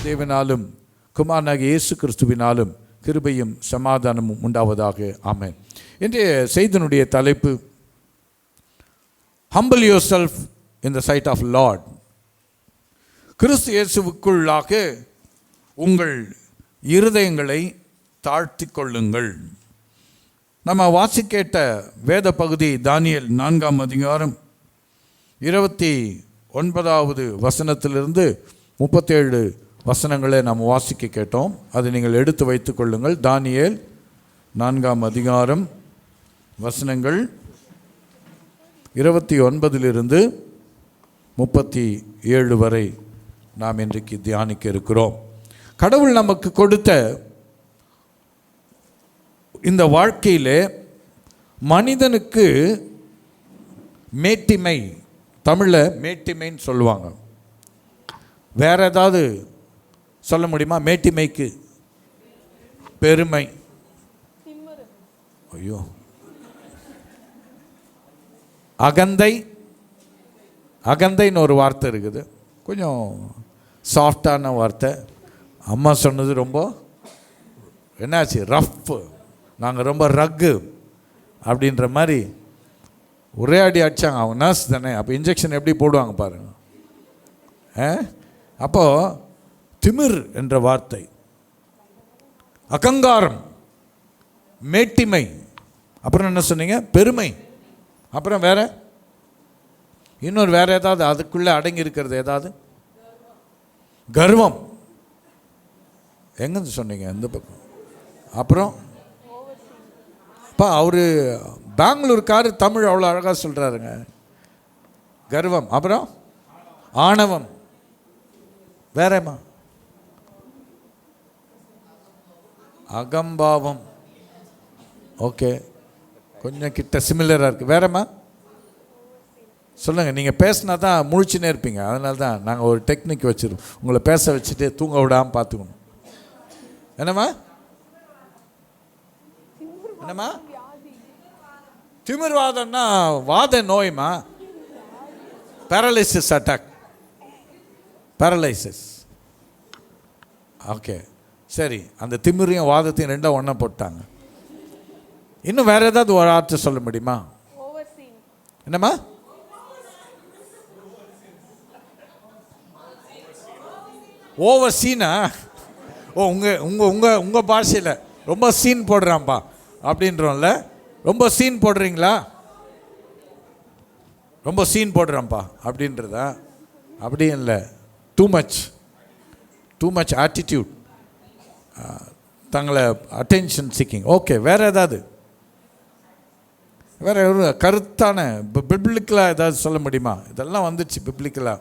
தேவனாலும் குமாரனாகிய இயேசு கிறிஸ்துவினாலும் கிருபையும் சமாதானமும் உண்டாவதாக. ஆமென். இன்றைய செய்தியினுடைய தலைப்பு Humble yourself in the sight of Lord. கிறிஸ்து இயேசுவுக்குள்ளாக உங்கள் இருதயங்களை தாழ்த்தி கொள்ளுங்கள். நம்ம வாசிக்கேட்ட வேத பகுதி தானியேல் 4ஆம் அதிகாரம் 29வது வசனத்திலிருந்து 37 வசனங்களை நாம் வாசிக்க கேட்டோம். அதை நீங்கள் எடுத்து வைத்துக் கொள்ளுங்கள். தானியேல் 4ஆம் அதிகாரம் வசனங்கள் 29லிருந்து 37 வரை நாம் இன்றைக்கு தியானிக்க இருக்கிறோம். கடவுள் நமக்கு கொடுத்த இந்த வாழ்க்கையிலே மனிதனுக்கு மேட்டிமை, தமிழில் மேட்டிமைன்னு சொல்லுவாங்க. வேற ஏதாவது சொல்ல முடியுமா? மேட்டிமைக்கு பெருமை, ஐயோ, அகந்தை, அகந்தைன்னு ஒரு வார்த்தை இருக்குது. கொஞ்சம் சாஃப்டான வார்த்தை. அம்மா சொன்னது ரொம்ப என்னாச்சு, ரஃப், நாங்கள் ரொம்ப ரக்கு அப்படின்ற மாதிரி ஒரே அடி அடித்தாங்க. அவங்க நர்ஸ் தானே, அப்போ இன்ஜெக்ஷன் எப்படி போடுவாங்க பாருங்க. அப்போது திமிர் என்ற வார்த்தை, அகங்காரம், மேட்டிமை, அப்புறம் என்ன சொன்னீங்க, பெருமை, அப்புறம் வேற இன்னொரு வேற ஏதாவது அதுக்குள்ளே அடங்கி இருக்கிறது ஏதாவது, கர்வம், எங்கன்னு சொன்னீங்க இந்த பக்கம். அப்புறம் அப்பா அவர் பெங்களூர்காரு தமிழ் அவ்வளோ அழகாக சொல்கிறாருங்க. கர்வம், அப்புறம் ஆணவம், வேறம்மா அகம்பாவம். ஓகே, கொஞ்சம் கிட்ட சிமிலராக இருக்குது. வேறம்மா சொல்லுங்கள். நீங்கள் பேசினா தான் முழிச்சுன்னே இருப்பீங்க. அதனால தான் நாங்கள் ஒரு டெக்னிக் வச்சுருவோம், உங்களை பேச வச்சுட்டு தூங்க விடாமல் பார்த்துக்கணும். என்னம்மா என்னம்மா? திமிர்வாதம்னா வாத நோய்மா, பேரலைசிஸ் அட்டாக், பேரலைசிஸ். ஓகே சரி, அந்த திமிரையும் வாதத்தையும் ரெண்டும் ஒன்றா போட்டாங்க. இன்னும் வேற ஏதாவது ஒரு வார்த்தை சொல்ல முடியுமா? என்னம்மா? ஓவர் சீனா? ஓ, உங்கள் பாஷையில் ரொம்ப சீன் போடுறான்ப்பா அப்படின்றோம்ல. ரொம்ப சீன் போடுறீங்களா? ரொம்ப சீன் போடுறான்ப்பா அப்படின்றதா? அப்படியும் இல்லை, டூ மச் ஆட்டிடியூட், தங்களை அட்டென்ஷன் சீக்கிங். ஓகே, வேறு ஏதாவது, வேறு ஒரு கருத்தான பிப்ளிக்கலாக ஏதாவது சொல்ல முடியுமா? இதெல்லாம் வந்துச்சு பிப்ளிக்கலாக.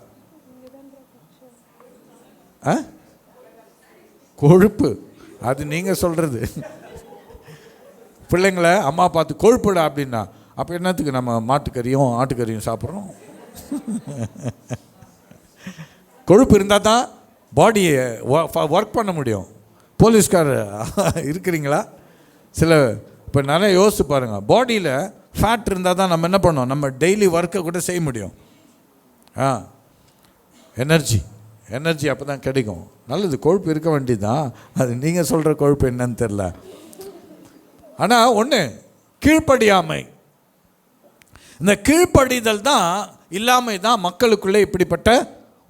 கொழுப்பு, அது நீங்கள் சொல்கிறது. பிள்ளைங்களை அம்மா பார்த்து கொழுப்புடா அப்படின்னா, அப்போ என்னத்துக்கு நம்ம மாட்டுக்கறியும் ஆட்டுக்கறியும் சாப்பிட்றோம்? கொழுப்பு இருந்தால் தான் பாடியை ஒர்க் பண்ண முடியும். போலீஸ்கார் இருக்கிறீங்களா? சில இப்போ நிறைய யோசிச்சு பாருங்கள். பாடியில் ஃபேட் இருந்தால் தான் நம்ம என்ன பண்ணோம், நம்ம டெய்லி ஒர்க்கை கூட செய்ய முடியும். எனர்ஜி அப்போ தான் கிடைக்கும். நல்லது, கொழுப்பு இருக்க வேண்டியது தான். அது நீங்கள் சொல்கிற கொழுப்பு என்னன்னு தெரில. ஆனால் ஒன்று, கீழ்ப்படியாமை. இந்த கீழ்ப்படிதல் தான் இல்லாமை தான் மக்களுக்குள்ளே இப்படிப்பட்ட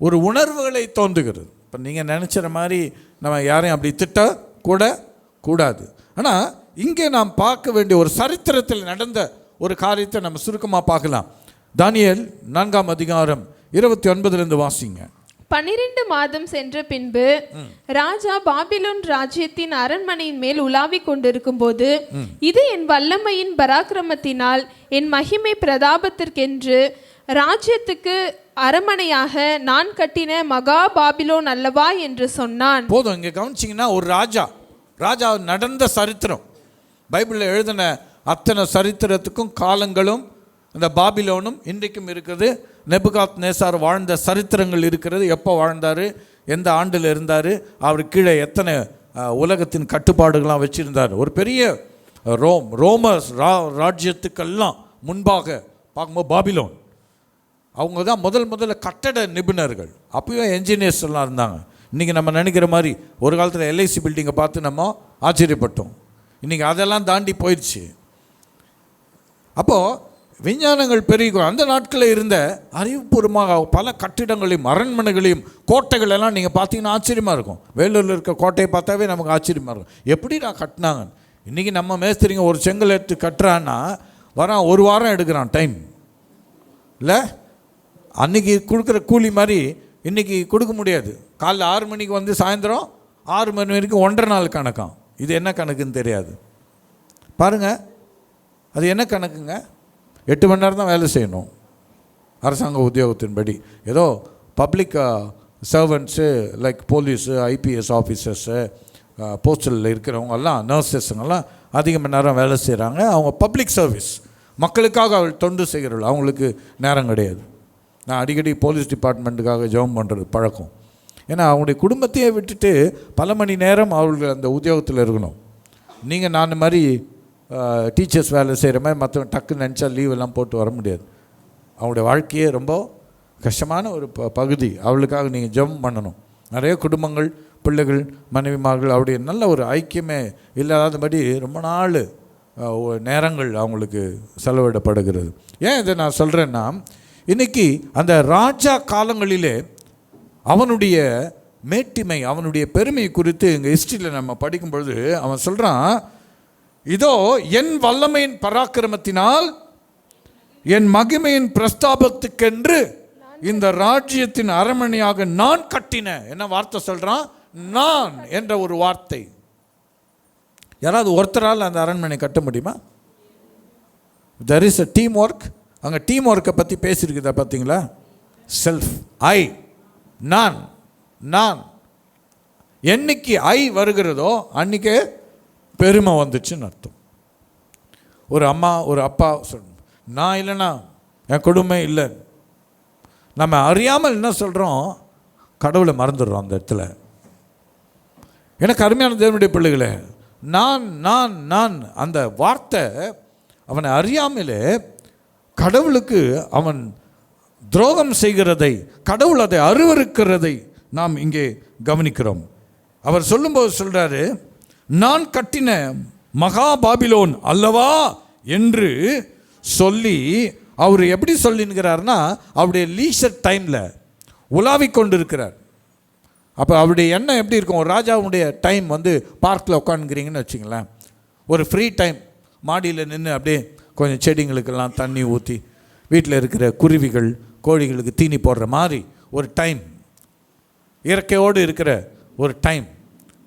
ஒரு உணர்வுகளை தோன்றுகிறது. இப்போ நீங்கள் நினச்சிற மாதிரி நம்ம யாரையும் அப்படி திட்ட கூட கூடாது. ஆனால் இங்கே நாம் பார்க்க வேண்டிய ஒரு சரித்திரத்தில் நடந்த ஒரு காரியத்தை நம்ம சுருக்கமாக பார்க்கலாம். தானியேல் 4ஆம் அதிகாரம் 29லிருந்து வாசிங்க. 12 மாதம் சென்ற பின்பு ராஜா பாபிலோன் ராஜ்யத்தின் அரண்மனையின் மேல் உலாவிக் கொண்டிருக்கும் போது, இது என் வல்லமையின் பராக்கிரமத்தினால் என் மகிமை பிரதாபத்திற்கென்று ராஜ்யத்துக்கு அரண்மனையாக நான் கட்டின மகா பாபிலோன் அல்லவா என்று சொன்னான். போதும், இங்கே கவனிச்சிங்கன்னா ஒரு ராஜா நடந்த சரித்திரம், பைபிளில் எழுதின அத்தனை சரித்திரத்துக்கும் காலங்களும் அந்த பாபிலோனும் இன்றைக்கும் இருக்குது. நெபுகாத் நேசார் வாழ்ந்த சரித்திரங்கள் இருக்கிறது. எப்போ வாழ்ந்தார், எந்த ஆண்டில் இருந்தார், அவர் கீழே எத்தனை உலகத்தின் கட்டுப்பாடுகள்லாம் வச்சுருந்தார். ஒரு பெரிய ரோமர்ஸ் ராஜ்யத்துக்கெல்லாம் முன்பாக பார்க்கும்போது பாபிலோன் அவங்க தான் முதல்ல கட்டட நிபுணர்கள். அப்பயும் என்ஜினியர்ஸ் எல்லாம் இருந்தாங்க. இன்றைக்கி நம்ம நினைக்கிற மாதிரி ஒரு காலத்தில் எல்ஐசி பில்டிங்கை பார்த்து நம்ம ஆச்சரியப்பட்டோம். இன்றைக்கி அதெல்லாம் தாண்டி போயிடுச்சு. அப்போது விஞ்ஞானங்கள் பெருகும். அந்த நாட்களில் இருந்த அறிவுபூர்வமாக பல கட்டிடங்களையும் அரண்மனைகளையும் கோட்டைகள் எல்லாம் நீங்கள் பார்த்தீங்கன்னா ஆச்சரியமாக இருக்கும். வேலூரில் இருக்க கோட்டையை பார்த்தாவே நமக்கு ஆச்சரியமாக இருக்கும். எப்படி நான் கட்டினாங்க. இன்றைக்கி நம்ம மேஸ்திரிங்க ஒரு செங்கல் எடுத்து கட்டுறான்னா வரான் 1 வாரம் எடுக்கிறான் டைம் இல்லை. அன்றைக்கி கொடுக்குற கூலி மாதிரி இன்றைக்கி கொடுக்க முடியாது. காலைல 6 மணிக்கு வந்து சாயந்தரம் 6 மணி வரைக்கும் 1.5 நாள் கணக்காம். இது என்ன கணக்குன்னு தெரியாது பாருங்கள். அது என்ன கணக்குங்க? 8 மணி நேரம் தான் வேலை செய்யணும் அரசாங்க உத்தியோகத்தின்படி. ஏதோ public servants like police, IPS officers, போஸ்டலில் இருக்கிறவங்கெல்லாம், நர்சஸ்ங்கெல்லாம் அதிக மணி நேரம் வேலை செய்கிறாங்க. அவங்க பப்ளிக் சர்வீஸ், மக்களுக்காக அவள் தொண்டு செய்கிறவள். அவங்களுக்கு நேரம் கிடையாது. நான் அடிக்கடி போலீஸ் டிபார்ட்மெண்ட்டுக்காக ஜெபம் பண்ணுறது பழக்கம். ஏன்னா அவங்களுடைய குடும்பத்தையே விட்டுட்டு பல மணி நேரம் அவர்கள் அந்த உத்தியோகத்தில் இருக்கணும். நீங்கள் நான் மாதிரி டீச்சர்ஸ் வேலை செய்கிற மாதிரி மற்றவங்க டக்குன்னு நினச்சா லீவ் எல்லாம் போட்டு வர முடியாது. அவங்களுடைய வாழ்க்கையே ரொம்ப கஷ்டமான ஒரு பகுதி. அவளுக்காக நீங்கள் ஜெபம் பண்ணணும். நிறைய குடும்பங்கள், பிள்ளைகள், மனைவிமார்கள் அவருடைய நல்ல ஒரு ஐக்கியமே இல்லாதபடி ரொம்ப நாள் நேரங்கள் அவங்களுக்கு செலவிடப்படுகிறது. ஏன் இதை நான் சொல்கிறேன்னா, இன்றைக்கி அந்த ராஜா காலங்களிலே அவனுடைய மேட்டிமை, அவனுடைய பெருமை குறித்து இங்கே ஹிஸ்ட்ரியில் நம்ம படிக்கும் பொழுது அவன் சொல்கிறான், இதோ என் வல்லமையின் பராக்கிரமத்தினால் என் மகிமையின் பிரஸ்தாபத்துக்கென்று இந்த ராஜ்யத்தின் அரண்மனையாக நான் கட்டின. என்ன வார்த்தை சொல்கிறான்? நான் என்ற ஒரு வார்த்தை. யாராவது ஒருத்தரால் அந்த அரண்மனை கட்ட முடியுமா? there is a team work. அங்கே டீம் ஒர்க்கை பற்றி பேசியிருக்குதா பார்த்தீங்களா? செல்ஃப், ஐ, நான் என்னைக்கு ஐ வருகிறதோ அன்றைக்கே பெருமை வந்துச்சுன்னு அர்த்தம். ஒரு அம்மா ஒரு அப்பா சொல்லணும், நான் இல்லைன்னா என் குடும்பம் இல்லை. நம்ம அறியாமல் என்ன சொல்கிறோம்? கடவுளை மறந்துடுறோம் அந்த இடத்துல. எனக்கு அருமையான தேவனுடைய பிள்ளைகளே, நான் அந்த வார்த்தை அவனை அறியாமலே கடவுளுக்கு அவன் துரோகம் செய்கிறதை, கடவுள் அதை அருவருக்கிறதை நாம் இங்கே கவனிக்கிறோம். அவர் சொல்லும்போது சொல்கிறாரு, நான் கட்டின மகா பாபிலோன் அல்லவா என்று சொல்லி, அவர் எப்படி சொல்லின்கிறார்னா அவருடைய லீஷர் டைமில் உலாவிக் கொண்டு இருக்கிறார். அப்போ அவருடைய எண்ணம் எப்படி இருக்கும்? ஒரு ராஜாவுடைய டைம் வந்து பார்க்கில் உட்காந்துக்கிறீங்கன்னு வச்சுங்களேன், ஒரு ஃப்ரீ டைம் மாடியில் நின்று அப்படியே கொஞ்சம் செடிங்களுக்கெல்லாம் தண்ணி ஊற்றி வீட்டில் இருக்கிற குருவிகள் கோழிகளுக்கு தீனி போடுற மாதிரி ஒரு டைம், இயற்கையோடு இருக்கிற ஒரு டைம்,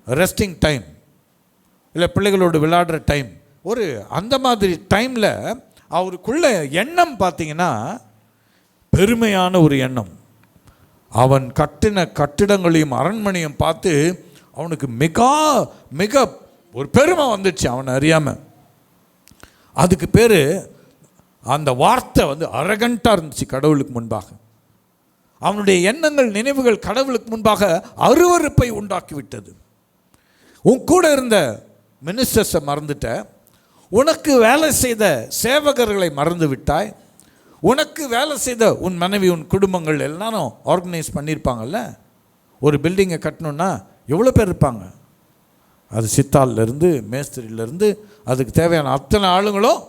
ரெஸ்டிங் டைம், இல்லை பிள்ளைகளோடு விளையாடுற டைம், ஒரு அந்த மாதிரி டைமில் அவருக்குள்ள எண்ணம் பார்த்தீங்கன்னா பெருமையான ஒரு எண்ணம். அவன் கட்டின கட்டிடங்களையும் அரண்மனையும் பார்த்து அவனுக்கு மிக ஒரு பெருமை வந்துடுச்சு அவனை அறியாமல். அதுக்கு பேர், அந்த வார்த்தை வந்து அரகண்டாக இருந்துச்சு கடவுளுக்கு முன்பாக. அவனுடைய எண்ணங்கள், நினைவுகள் கடவுளுக்கு முன்பாக அருவருப்பை உண்டாக்கிவிட்டது. உன் கூட இருந்த மினிஸ்டர்ஸை மறந்துட்ட, உனக்கு வேலை செய்த சேவகர்களை மறந்து விட்டாய், உனக்கு வேலை செய்த உன் மனைவி, உன் குடும்பங்கள் எல்லாரும் ஆர்கனைஸ் பண்ணியிருப்பாங்கல்ல. ஒரு பில்டிங்கை கட்டணுன்னா எவ்வளோ பேர் இருப்பாங்க? அது சித்தாள்லேருந்து மேஸ்திரியிலேருந்து அதுக்கு தேவையான அத்தனை ஆளுங்களும்.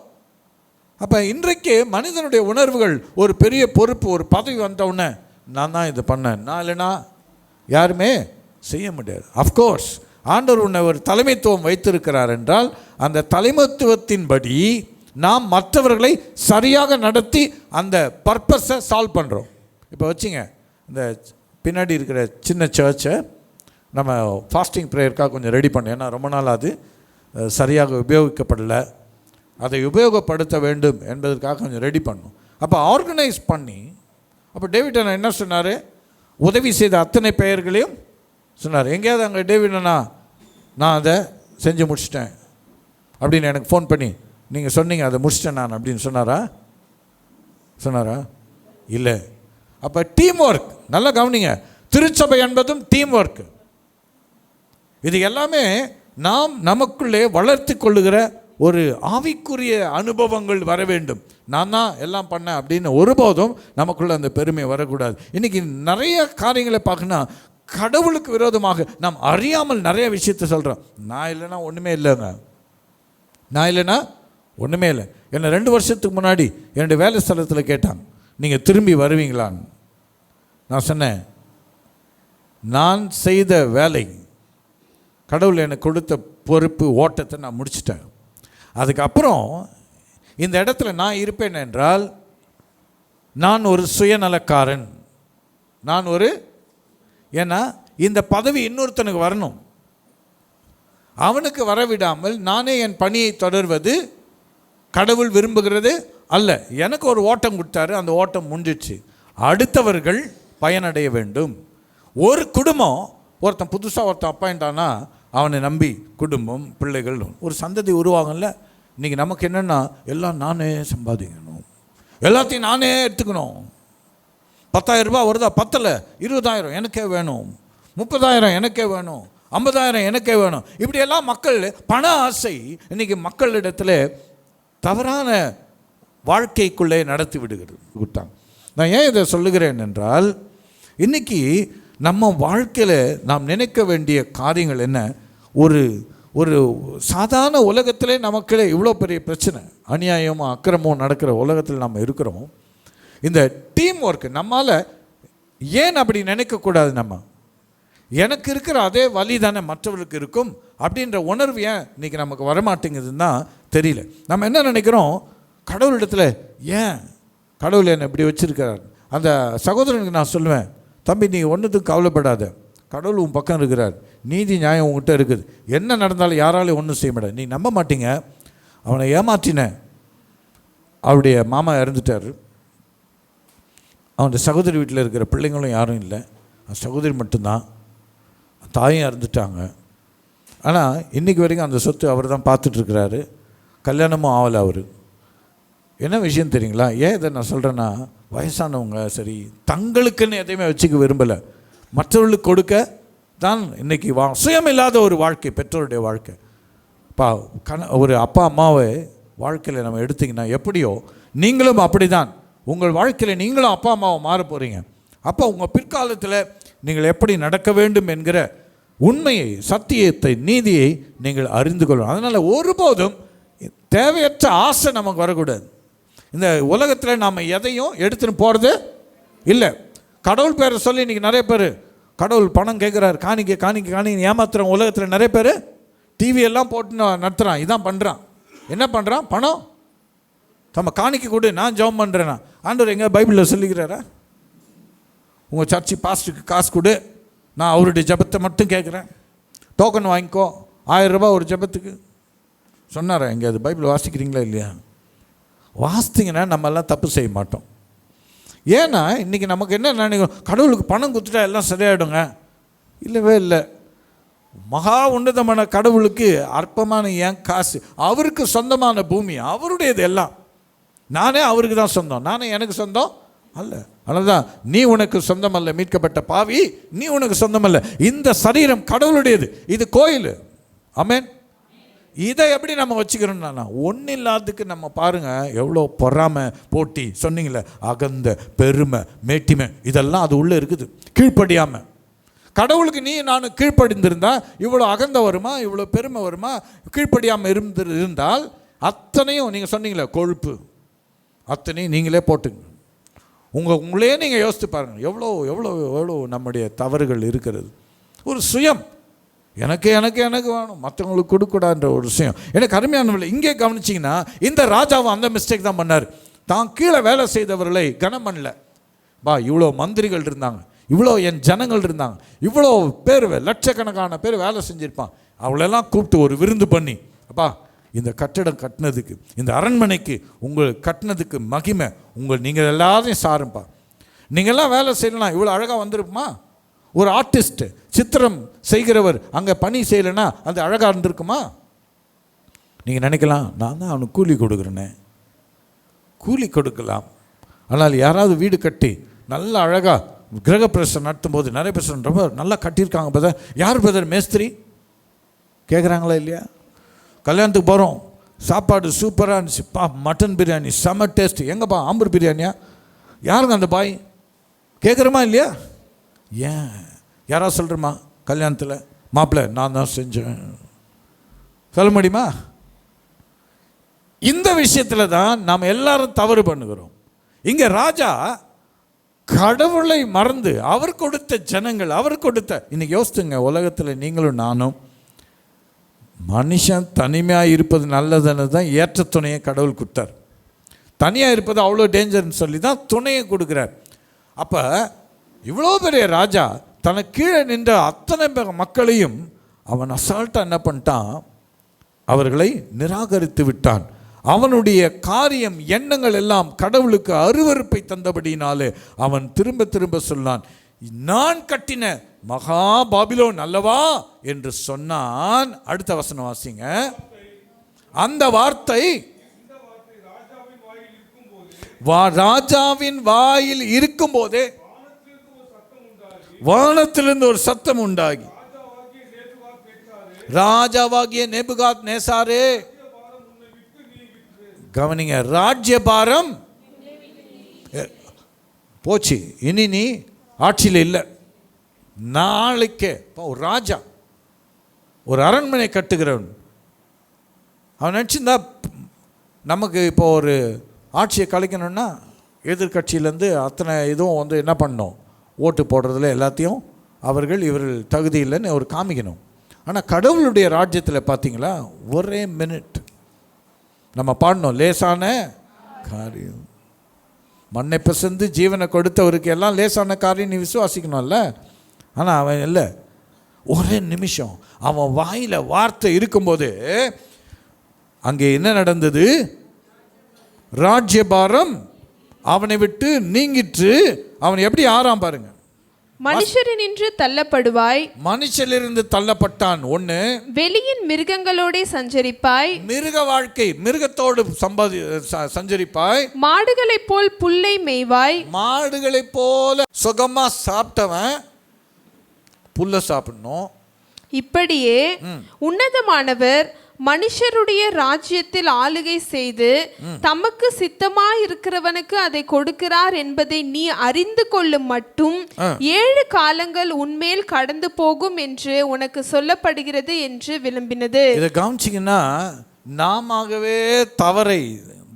அப்போ இன்றைக்கு மனிதனுடைய உணர்வுகள், ஒரு பெரிய பொறுப்பு, ஒரு பதவி வந்தவுடனே நான் தான் இது பண்ணேன், நான் இல்லைனா யாருமே செய்ய முடியாது. அஃப்கோர்ஸ் ஆண்டவர் உன்னை ஒரு தலைமைத்துவம் வைத்திருக்கிறார் என்றால் அந்த தலைமைத்துவத்தின்படி நாம் மற்றவர்களை சரியாக நடத்தி அந்த பர்பஸை சால்வ் பண்ணுறோம். இப்போ வச்சுங்க, இந்த பின்னாடி இருக்கிற சின்ன சர்ச்சை நம்ம ஃபாஸ்டிங் ப்ரேயருக்காக கொஞ்சம் ரெடி பண்ணோம். ஏன்னா ரொம்ப நாள் அது சரியாக உபயோகிக்கப்படலை, அதை உபயோகப்படுத்த வேண்டும் என்பதற்காக கொஞ்சம் ரெடி பண்ணோம். அப்போ ஆர்கனைஸ் பண்ணி, அப்போ டேவிட் அண்ணா என்ன சொன்னார்? உதவி செய்த அத்தனை பெயர்களையும் சொன்னார். எங்கேயாவது அங்கே டேவிட் அண்ணா நான் அதை செஞ்சு முடிச்சிட்டேன் அப்படின்னு எனக்கு ஃபோன் பண்ணி நீங்கள் சொன்னீங்க அதை முடிச்சிட்டேன் நான் அப்படின்னு சொன்னாரா? இல்லை. அப்போ டீம் ஒர்க், நல்லா கவனிங்க. திருச்சபை என்பதும் டீம் ஒர்க். இது எல்லாமே நாம் நமக்குள்ளே வளர்த்து கொள்ளுகிற ஒரு ஆவிக்குரிய அனுபவங்கள் வர வேண்டும். நான் தான் எல்லாம் பண்ணேன் அப்படின்னு ஒருபோதும் நமக்குள்ள அந்த பெருமை வரக்கூடாது. இன்றைக்கி நிறைய காரியங்களை பார்க்கணும். கடவுளுக்கு விரோதமாக நாம் அறியாமல் நிறைய விஷயத்தை சொல்கிறோம். நான் இல்லைன்னா ஒன்றுமே இல்லைங்க, நான் இல்லைன்னா ஒன்றுமே இல்லை. என்னை 2 வருஷத்துக்கு முன்னாடி என்னுடைய வேலை ஸ்தலத்தில் கேட்டாங்க, நீங்கள் திரும்பி வருவீங்களான்னு. நான் சொன்னேன், நான் செய்த வேலை, கடவுள் எனக்கு கொடுத்த பொறுப்பு ஓட்டத்தை நான் முடிச்சிட்டேன். அதுக்கப்புறம் இந்த இடத்துல நான் இருப்பேன் என்றால் நான் ஒரு சுயநலக்காரன், ஏன்னா இந்த பதவி இன்னொருத்தனுக்கு வரணும், அவனுக்கு வரவிடாமல் நானே என் பணியை தொடர்வது கடவுள் விரும்புகிறது அல்ல. எனக்கு ஒரு ஓட்டம் கொடுத்தாரு, அந்த ஓட்டம் முடிஞ்சிச்சு. அடுத்தவர்கள் பயனடைய வேண்டும். ஒரு குடும்பம், ஒருத்தன் புதுசாக ஒருத்தன் அப்பாயிண்ட் ஆனா அவனை நம்பி குடும்பம், பிள்ளைகள், ஒரு சந்ததி உருவாகல. இன்றைக்கி நமக்கு என்னென்னா, எல்லாம் நானே சம்பாதிக்கணும், எல்லாத்தையும் நானே எடுத்துக்கணும். 10,000 ரூபாய் வருதா, 10,000 20,000 எனக்கே வேணும், 30,000 எனக்கே வேணும், 50,000 எனக்கே வேணும். இப்படியெல்லாம் மக்கள் பண ஆசை இன்றைக்கி மக்களிடத்தில் தவறான வாழ்க்கைக்குள்ளே நடத்தி விடுகிறது. நான் ஏன் இதை சொல்லுகிறேன் என்றால், இன்றைக்கி நம்ம வாழ்க்கையில் நாம் நினைக்க வேண்டிய காரியங்கள் என்ன? ஒரு சாதாரண உலகத்திலே நமக்கு இவ்வளோ பெரிய பிரச்சனை, அநியாயமும் அக்கிரமும் நடக்கிற உலகத்தில் நம்ம இருக்கிறோம். இந்த டீம் ஒர்க் நம்மால் ஏன் அப்படி நினைக்கக்கூடாது? நம்ம எனக்கு இருக்கிற அதே வலி தானே மற்றவர்களுக்கு இருக்கும் அப்படின்ற உணர்வு ஏன் இன்றைக்கி நமக்கு வரமாட்டேங்குதுன்னு தான் தெரியல. நம்ம என்ன நினைக்கிறோம், கடவுளிடத்தில் ஏன் கடவுள் என்னை இப்படி வச்சுருக்கிறார். அந்த சகோதரனுக்கு நான் சொல்லுவேன், தம்பி நீ ஒன்றுத்துக்கு கவலைப்படாத, கடவுள் உன் பக்கம் இருக்கிறார், நீதி நியாயம் உங்ககிட்ட இருக்குது, என்ன நடந்தாலும் யாராலையும் ஒன்றும் செய்ய மாட்டாது. நீ நம்ப மாட்டீங்க, அவனை ஏமாற்றினேன். அவருடைய மாமா இறந்துட்டார், அவனுடைய சகோதரி வீட்டில் இருக்கிற பிள்ளைங்களும் யாரும் இல்லை, சகோதரி மட்டும்தான், தாயும் இறந்துட்டாங்க. ஆனால் இன்றைக்கி வரைக்கும் அந்த சொத்து அவர் தான் பார்த்துட்ருக்கிறாரு, கல்யாணமும் ஆகலை. அவர் என்ன விஷயம் தெரியுங்களா? ஏன் இதை நான் சொல்கிறேன்னா, வயசானவங்க சரி தங்களுக்குன்னு எதையுமே வச்சுக்க விரும்பலை, மற்றவர்களுக்கு கொடுக்க தான் இன்றைக்கி சுயம் இல்லாத ஒரு வாழ்க்கை பெற்றோருடைய வாழ்க்கை. ஒரு அப்பா அம்மாவை வாழ்க்கையில் நம்ம எடுத்திங்கன்னா எப்படியோ நீங்களும் அப்படி தான் உங்கள் வாழ்க்கையில் நீங்களும் அப்பா அம்மாவை மாற போகிறீங்க. அப்போ உங்கள் பிற்காலத்தில் நீங்கள் எப்படி நடக்க வேண்டும் என்கிற உண்மையை, சத்தியத்தை, நீதியை நீங்கள் அறிந்து கொள்ளணும். அதனால் ஒருபோதும் தேவையற்ற ஆசை நமக்கு வரக்கூடாது. இந்த உலகத்தில் நாம் எதையும் எடுத்துன்னு போகிறது இல்லை. கடவுள் பேரை சொல்லி இன்றைக்கி நிறைய பேர் கடவுள் பணம் கேட்குறாரு, காணிக்க காணிக்க காணிக்க ஏமாத்துறோம். உலகத்தில் நிறைய பேர் டிவியெல்லாம் போட்டு நடத்துகிறான், இதான் பண்ணுறான். என்ன பண்ணுறான்? பணம் நம்ம காணிக்க கொடு, நான் ஜெபம் பண்ணுறேன்னா. ஆண்டவர் எங்கே பைபிளில் சொல்லிக்கிறாரா? உங்கள் சர்ச்சு பாஸ்டருக்கு காசு கொடு, நான் அவருடைய ஜெபத்தை மட்டும் கேட்குறேன், டோக்கன் வாங்கிக்கோ, 1000 ரூபாய் ஒரு ஜெபத்துக்கு சொன்னாரா? எங்கே அது பைபிள் வாசிக்கிறீங்களா இல்லையா? வாசித்தீங்கன்னா நம்மெல்லாம் தப்பு செய்ய மாட்டோம். ஏன்னா இன்றைக்கி நமக்கு என்ன நினைக்கிறோம், கடவுளுக்கு பணம் கொடுத்துட்டா எல்லாம் சரியாயிடுங்க. இல்லவே இல்லை. மகா உன்னதமான கடவுளுக்கு அற்பமான என் காசு, அவருக்கு சொந்தமான பூமி அவருடையது எல்லாம். நானே அவருக்கு தான் சொந்தம், நானே எனக்கு சொந்தம் அல்ல. அதனால தான் நீ உனக்கு சொந்தம் அல்ல மீட்கப்பட்ட பாவி, நீ உனக்கு சொந்தம் அல்ல. இந்த சரீரம் கடவுளுடையது, இது கோயில். ஆமென். இதை எப்படி நம்ம வச்சுக்கிறோம்னா, ஒன்றும் இல்லாததுக்கு நம்ம பாருங்கள் எவ்வளோ பொறாமை, போட்டி, சொன்னீங்களே அகந்த, பெருமை, மேட்டிமை, இதெல்லாம் அது உள்ளே இருக்குது. கீழ்ப்படியாமல் கடவுளுக்கு நீ நான் கீழ்ப்படிந்திருந்தால் இவ்வளோ அகந்த வருமா, இவ்வளோ பெருமை வருமா? கீழ்ப்படியாமல் இருந்தால் அத்தனையும் நீங்கள் சொன்னீங்களே கொழுப்பு, அத்தனையும் நீங்களே போட்டுங்க. உங்களே நீங்கள் யோசித்து பாருங்கள், எவ்வளோ எவ்வளோ எவ்வளோ நம்முடைய தவறுகள் இருக்கிறது. ஒரு சுயம், எனக்கு எனக்கு எனக்கு வேணும், மற்றவங்களுக்கு கொடுக்கூடாதுன்ற ஒரு விஷயம். எனக்கு அருமையானவில்லை. இங்கே கவனிச்சிங்கன்னா இந்த ராஜாவும் அந்த மிஸ்டேக் தான் பண்ணார். தான் கீழே வேலை செய்தவர்களை கனம் பண்ணல. இவ்வளோ மந்திரிகள் இருந்தாங்க, இவ்வளோ என் ஜனங்கள் இருந்தாங்க, இவ்வளோ பேர், லட்சக்கணக்கான பேர் வேலை செஞ்சுருப்பான். அவளெல்லாம் கூப்பிட்டு ஒரு விருந்து பண்ணி, இந்த கட்டடம் கட்டினதுக்கு, இந்த அரண்மனைக்கு உங்கள் கட்டினதுக்கு மகிமை நீங்கள் எல்லாரையும் சாருப்பா. நீங்கள்லாம் வேலை செய்யலாம், இவ்வளோ அழகாக வந்திருக்குமா? ஒரு ஆர்டிஸ்ட், சித்திரம் செய்கிறவர் அங்கே பணி செய்யலைன்னா அது அழகாக இருந்திருக்குமா? நீங்கள் நினைக்கலாம், நான் தான் அவனுக்கு கூலி கொடுக்குறேனே. கூலி கொடுக்கலாம், ஆனால் யாராவது வீடு கட்டி நல்ல அழகாக கிரகப்பிரவேசம் நடத்தும் போது நிறைய பேர் ரொம்ப நல்லா கட்டியிருக்காங்க பிரதர், யார் பிரதர் மேஸ்திரி கேட்குறாங்களா இல்லையா? கல்யாணத்துக்கு போகிறோம், சாப்பாடு சூப்பராக இருந்துச்சு, மட்டன் பிரியாணி செம்ம டேஸ்ட்டு, எங்கப்பா ஆம்பூர் பிரியாணியா, யாருங்க அந்த பாய் கேட்குறோமா இல்லையா? ஏன் யாராவது சொல்கிறோமா கல்யாணத்தில், மாப்பிள்ளை நான் தான் செஞ்சேன் சொல்ல முடியுமா? இந்த விஷயத்தில் தான் நாம் எல்லாரும் தவறு பண்ணுகிறோம். இங்கே ராஜா கடவுளை மறந்து அவர் கொடுத்த ஜனங்கள், அவர் கொடுத்த, இன்னைக்கு யோசித்துங்க, உலகத்தில் நீங்களும் நானும் மனுஷன் தனிமையாக இருப்பது நல்லதுன்னு தான் ஏற்ற துணையை கடவுள் கொடுத்தார். தனியாக இருப்பது அவ்வளோ டேஞ்சர்னு சொல்லி தான் துணையை கொடுக்குறார். அப்போ இவ்வளோ பெரிய ராஜா தனக்கு கீழே நின்ற அத்தனை மக்களையும் அவன் அசால்ட்டாக என்ன பண்ணிட்டான், அவர்களை நிராகரித்து விட்டான். அவனுடைய காரியம், எண்ணங்கள் எல்லாம் கடவுளுக்கு அருவருப்பை தந்தபடினாலே அவன் திரும்ப திரும்ப சொன்னான், நான் கட்டின மகா பாபிலோன் அல்லவா என்று சொன்னான். அடுத்த வசனம் வாசிங்க. அந்த வார்த்தை ராஜாவின் வாயில் இருக்கும் போதே வானத்திலிருந்து ஒரு சத்தம் உண்டாகி, ராஜாவாகிய நேபுகாத் நேசாரே, கவனிங்க, ராஜ்யபாரம் போச்சு, இனி நீ ஆட்சியில் இல்லை. நாளைக்கே ஒரு ராஜா, ஒரு அரண்மனை கட்டுகிறவன், அவன் நினச்சிருந்தா நமக்கு இப்போ ஒரு ஆட்சியை கலைக்கணும்னா எதிர்கட்சியிலேருந்து அத்தனை இதுவும் வந்து என்ன பண்ணணும், ஓட்டு போடுறதுல எல்லாத்தையும் இவர்கள் தகுதி இல்லைன்னு அவர் காமிக்கணும். ஆனால் கடவுளுடைய ராஜ்யத்தில் பார்த்தீங்களா, ஒரே மினிட் நம்ம பாடணும், லேசான காரியம், மண்ணை பிசைந்து ஜீவனை கொடுத்தவருக்கு எல்லாம் லேசான காரியம் நீ விசுவாசிக்கணும்ல. ஆனால் அவன் இல்லை, ஒரே நிமிஷம் அவன் வாயில் வார்த்தை இருக்கும்போது அங்கே என்ன நடந்தது, ராஜ்யபாரம் அவனை விட்டு நீங்கிற்று. அவன் எப்படி ஆறாம் பாருங்க, மனுஷரினின்று தள்ளப்படுவாய், மனுஷரிலிருந்து தள்ளப்பட்டான். ஒன்று, வெளியின் மிருகங்களோட சஞ்சரிப்பாய், மிருக வாழ்க்கை, மிருகத்தோடு சஞ்சரிப்பாய், மாடுகளைப் போல் புல்லை மேய்வாய், மாடுகளைப் போல சுகமா சாப்பிட்டவன் புல்ல சாப்பிடணும். இப்படியே உன்னதமானவர் மனுஷருடைய ராஜ்யத்தில் ஆளுகை செய்து தமக்கு சித்தமாயிருக்கிறவனுக்கு அதை கொடுக்கிறார் என்பதை நீ அறிந்து கொள்ளும் மட்டும் 7 காலங்கள் உன்மேல் கடந்து போகும் என்று உனக்கு சொல்லப்படுகிறது என்று விளம்பினது. இதை கவனிச்சிங்கன்னா, நாமவே தவறை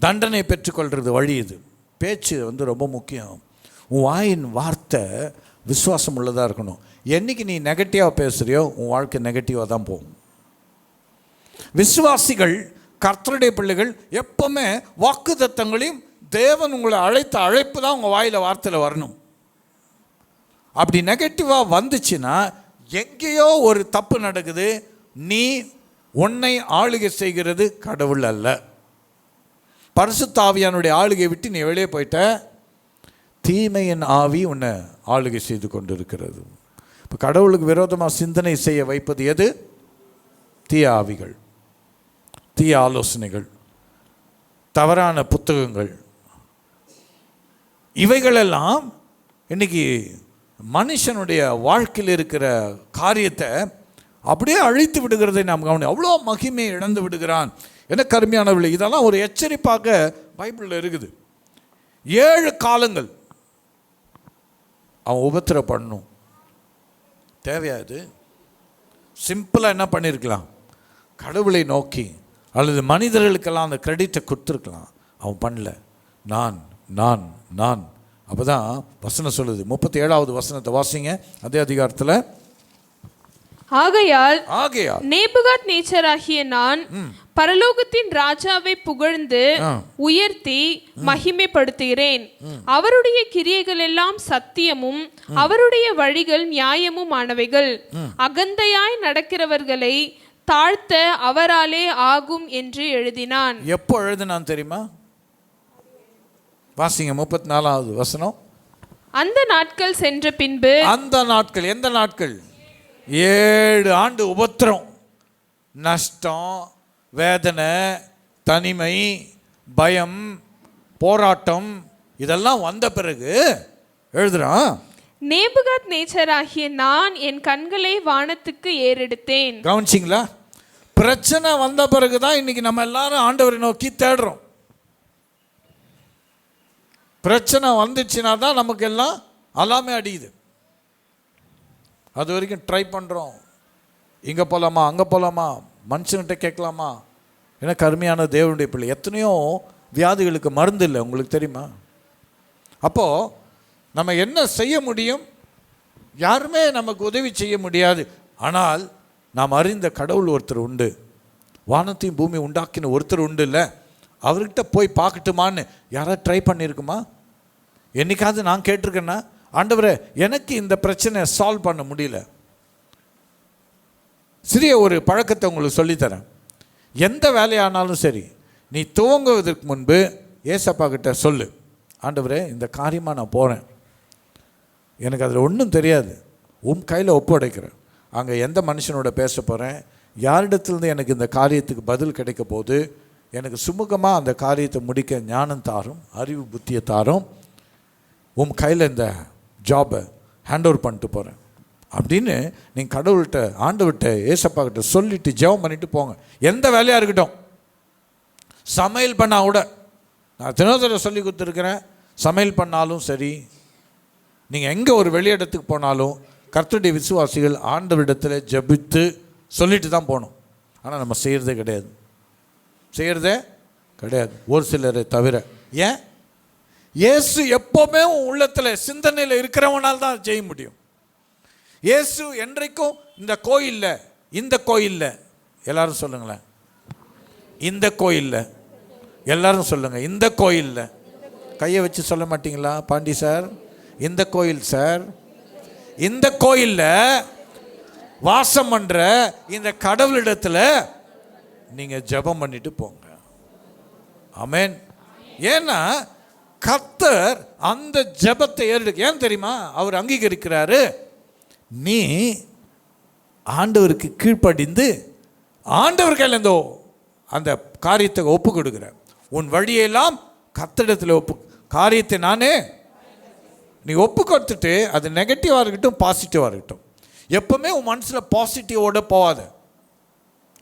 தண்டனை பெற்றுக்கொள்றது வழி. இது பேச்சு வந்து ரொம்ப முக்கியம். உன் வாயின் வார்த்தை விசுவாசம் உள்ளதாக இருக்கணும். என்னைக்கு நீ நெகட்டிவாக பேசுகிறியோ உன் வாழ்க்கை நெகட்டிவாக தான் போகும். விசுவாசிகள், கர்த்தருடைய பிள்ளைகள் எப்பவுமே வாக்குத்தத்தங்களையும் தேவன் உங்களை அழைத்த அழைப்பு தான் உங்கள் வாயில் வார்த்தையில் வரணும். அப்படி நெகட்டிவாக வந்துச்சுன்னா எங்கேயோ ஒரு தப்பு நடக்குது. நீ உன்னை ஆளுகை செய்கிறது கடவுள் அல்ல. பரிசுத்த ஆவியானுடைய ஆளுகை விட்டு நீ வெளியே போயிட்ட, தீமையின் ஆவி உன்னை ஆளுகை செய்து கொண்டு இருக்கிறது. இப்போ கடவுளுக்கு விரோதமாக சிந்தனை செய்ய வைப்பது எது? தீய ஆவிகள், தீய ஆலோசனைகள், தவறான புத்தகங்கள். இவைகளெல்லாம் இன்னைக்கு மனுஷனுடைய வாழ்க்கையில் இருக்கிற காரியத்தை அப்படியே அழித்து விடுகிறதை நாம் கவனி. அவ்வளோ மகிமையை இழந்து விடுகிறான். என்ன கருமையானவர்களே, இதெல்லாம் ஒரு எச்சரிப்பாக பைபிளில் இருக்குது. 7 காலங்கள் அவன் உபத்திரப்படணும். தேவையாது சிம்பிளாக என்ன பண்ணியிருக்கலாம், கடவுளை நோக்கி அல்லது மனிதர்களுக்கெல்லாம் அந்த கிரெடிட்டை கொடுத்துருக்கலாம். அவன் பண்ணல. நான் நான் நான் அப்போ தான் வசனம் சொல்லுது. 37வது வசனத்தை வாசிங்க, அதே அதிகாரத்தில். ஆகையால் நேபுகாத் நேச்சராகிய நான் பரலோகத்தின் ராஜாவை புகழ்ந்து உயர்த்தி மகிமைப்படுத்துகிறேன். அவருடைய கிரியைகள் எல்லாம் சத்தியமும் அவருடைய வழிகள் நியாயமும் ஆனவைகள். அகந்தையாய் நடக்கிறவர்களை தாழ்த்த அவராலே ஆகும் என்று எழுதினான். எப்போ எழுதினான் தெரியுமா? வாசிங்க 34வது வசனம். அந்த நாட்கள் சென்ற பின்பு, அந்த நாட்கள் எந்த நாட்கள்? 7 ஆண்டு உபத்திரம், நஷ்டம், வேதனை, தனிமை, பயம், போராட்டம், இதெல்லாம் வந்த பிறகு எழுதுறான், நேபுகாத் நேச்சராகிய நான் என் கண்களை வானத்துக்கு ஏறெடுத்தேன். கவனிச்சிங்களா? பிரச்சனை வந்த பிறகுதான் இன்னைக்கு நம்ம எல்லாரும் ஆண்டவரை நோக்கி தேடுறோம். பிரச்சனை வந்துச்சுன்னா தான் நமக்கு எல்லாம் எல்லாமே அடியுது. அது வரைக்கும் ட்ரை பண்ணுறோம். இங்கே போகலாமா, அங்கே போகலாமா, மனுஷன்கிட்ட கேட்கலாமா. ஏன்னா கருமையான தேவனுடைய பிள்ளை, எத்தனையோ வியாதிகளுக்கு மருந்து இல்லை, உங்களுக்கு தெரியுமா? அப்போது நம்ம என்ன செய்ய முடியும்? யாருமே நமக்கு உதவி செய்ய முடியாது. ஆனால் நாம் அறிந்த கடவுள் ஒருத்தர் உண்டு, வானத்தையும் பூமி உண்டாக்கின ஒருத்தர் உண்டு இல்லை, அவர்கிட்ட போய் பார்க்கட்டுமான்னு யாராவது ட்ரை பண்ணியிருக்குமா? என்னைக்காவது நான் கேட்டிருக்கேன்னா, ஆண்டவரே எனக்கு இந்த பிரச்சனையை சால்வ் பண்ண முடியல. சிறிய ஒரு பழக்கத்தை உங்களுக்கு சொல்லித்தரேன். எந்த வேலையானாலும் சரி, நீ துவங்குவதற்கு முன்பு ஏசப்பா கிட்ட சொல்லு, ஆண்டவரே இந்த காரியமாக நான் போகிறேன், எனக்கு அதில் ஒன்றும் தெரியாது, கையில் ஒப்படைக்கிறேன். அங்கே எந்த மனுஷனோட பேச போகிறேன், யாரிடத்துலேருந்து எனக்கு இந்த காரியத்துக்கு பதில் கிடைக்க போது, எனக்கு சுமூகமாக அந்த காரியத்தை முடிக்க ஞானம் தாரும், அறிவு புத்தியை தாரும், கையில் இந்த ஜாபை ஹேண்ட் ஓவர் பண்ணிட்டு போகிறேன் அப்படின்னு நீங்கள் கடவுள்கிட்ட, ஆண்டவர்கிட்ட, ஏசப்பா கிட்ட சொல்லிவிட்டு ஜெபம் பண்ணிவிட்டு போங்க. எந்த வேலையாக இருக்கட்டும், சமையல் பண்ணால் கூட, நான் தினத்தில் சொல்லி கொடுத்துருக்கிறேன், சமையல் பண்ணாலும் சரி, நீங்கள் எங்கே ஒரு வெளியிடத்துக்கு போனாலும் கர்த்தருடைய விசுவாசிகள் ஆண்டவரிடத்தில் ஜெபித்து சொல்லிட்டு தான் போகணும். ஆனால் நம்ம செய்கிறதே கிடையாது, ஒரு சிலரை தவிர. ஏன்? இயேசு எப்போவுமே உள்ளத்தில் சிந்தனையில் இருக்கிறவனால் தான் செய்ய முடியும். இயேசு என்றைக்கும் இந்த கோயிலில் எல்லாரும் சொல்லுங்களேன், இந்த கோயிலில் எல்லாரும் சொல்லுங்கள், இந்த கோயிலில் கையை வச்சு சொல்ல மாட்டிங்களா பாண்டி சார்? இந்த கோயில் சார், இந்த கோயிலில் வாசம் பண்ணுற இந்த கடவுளிடத்தில் நீங்கள் ஜெபம் பண்ணிட்டு போங்க. ஆமென். ஏன்னா கர்த்தர் அந்த ஜெபத்தை ஏறெடுக்க, ஏன் தெரியுமா? அவர் அங்கீகரிக்கிறாரு, நீ ஆண்டவருக்கு கீழ்ப்படிந்து ஆண்டவர் கையில் இருந்தோ அந்த காரியத்தை ஒப்பு கொடுக்குற. உன் வழியெல்லாம் கர்த்தரிடத்தில் காரியத்தை நானே நீ ஒப்பு கொடுத்துட்டு, அது நெகட்டிவாக இருக்கட்டும் பாசிட்டிவாக இருக்கட்டும், எப்பவுமே உன் மனசில் பாசிட்டிவோட போகாத.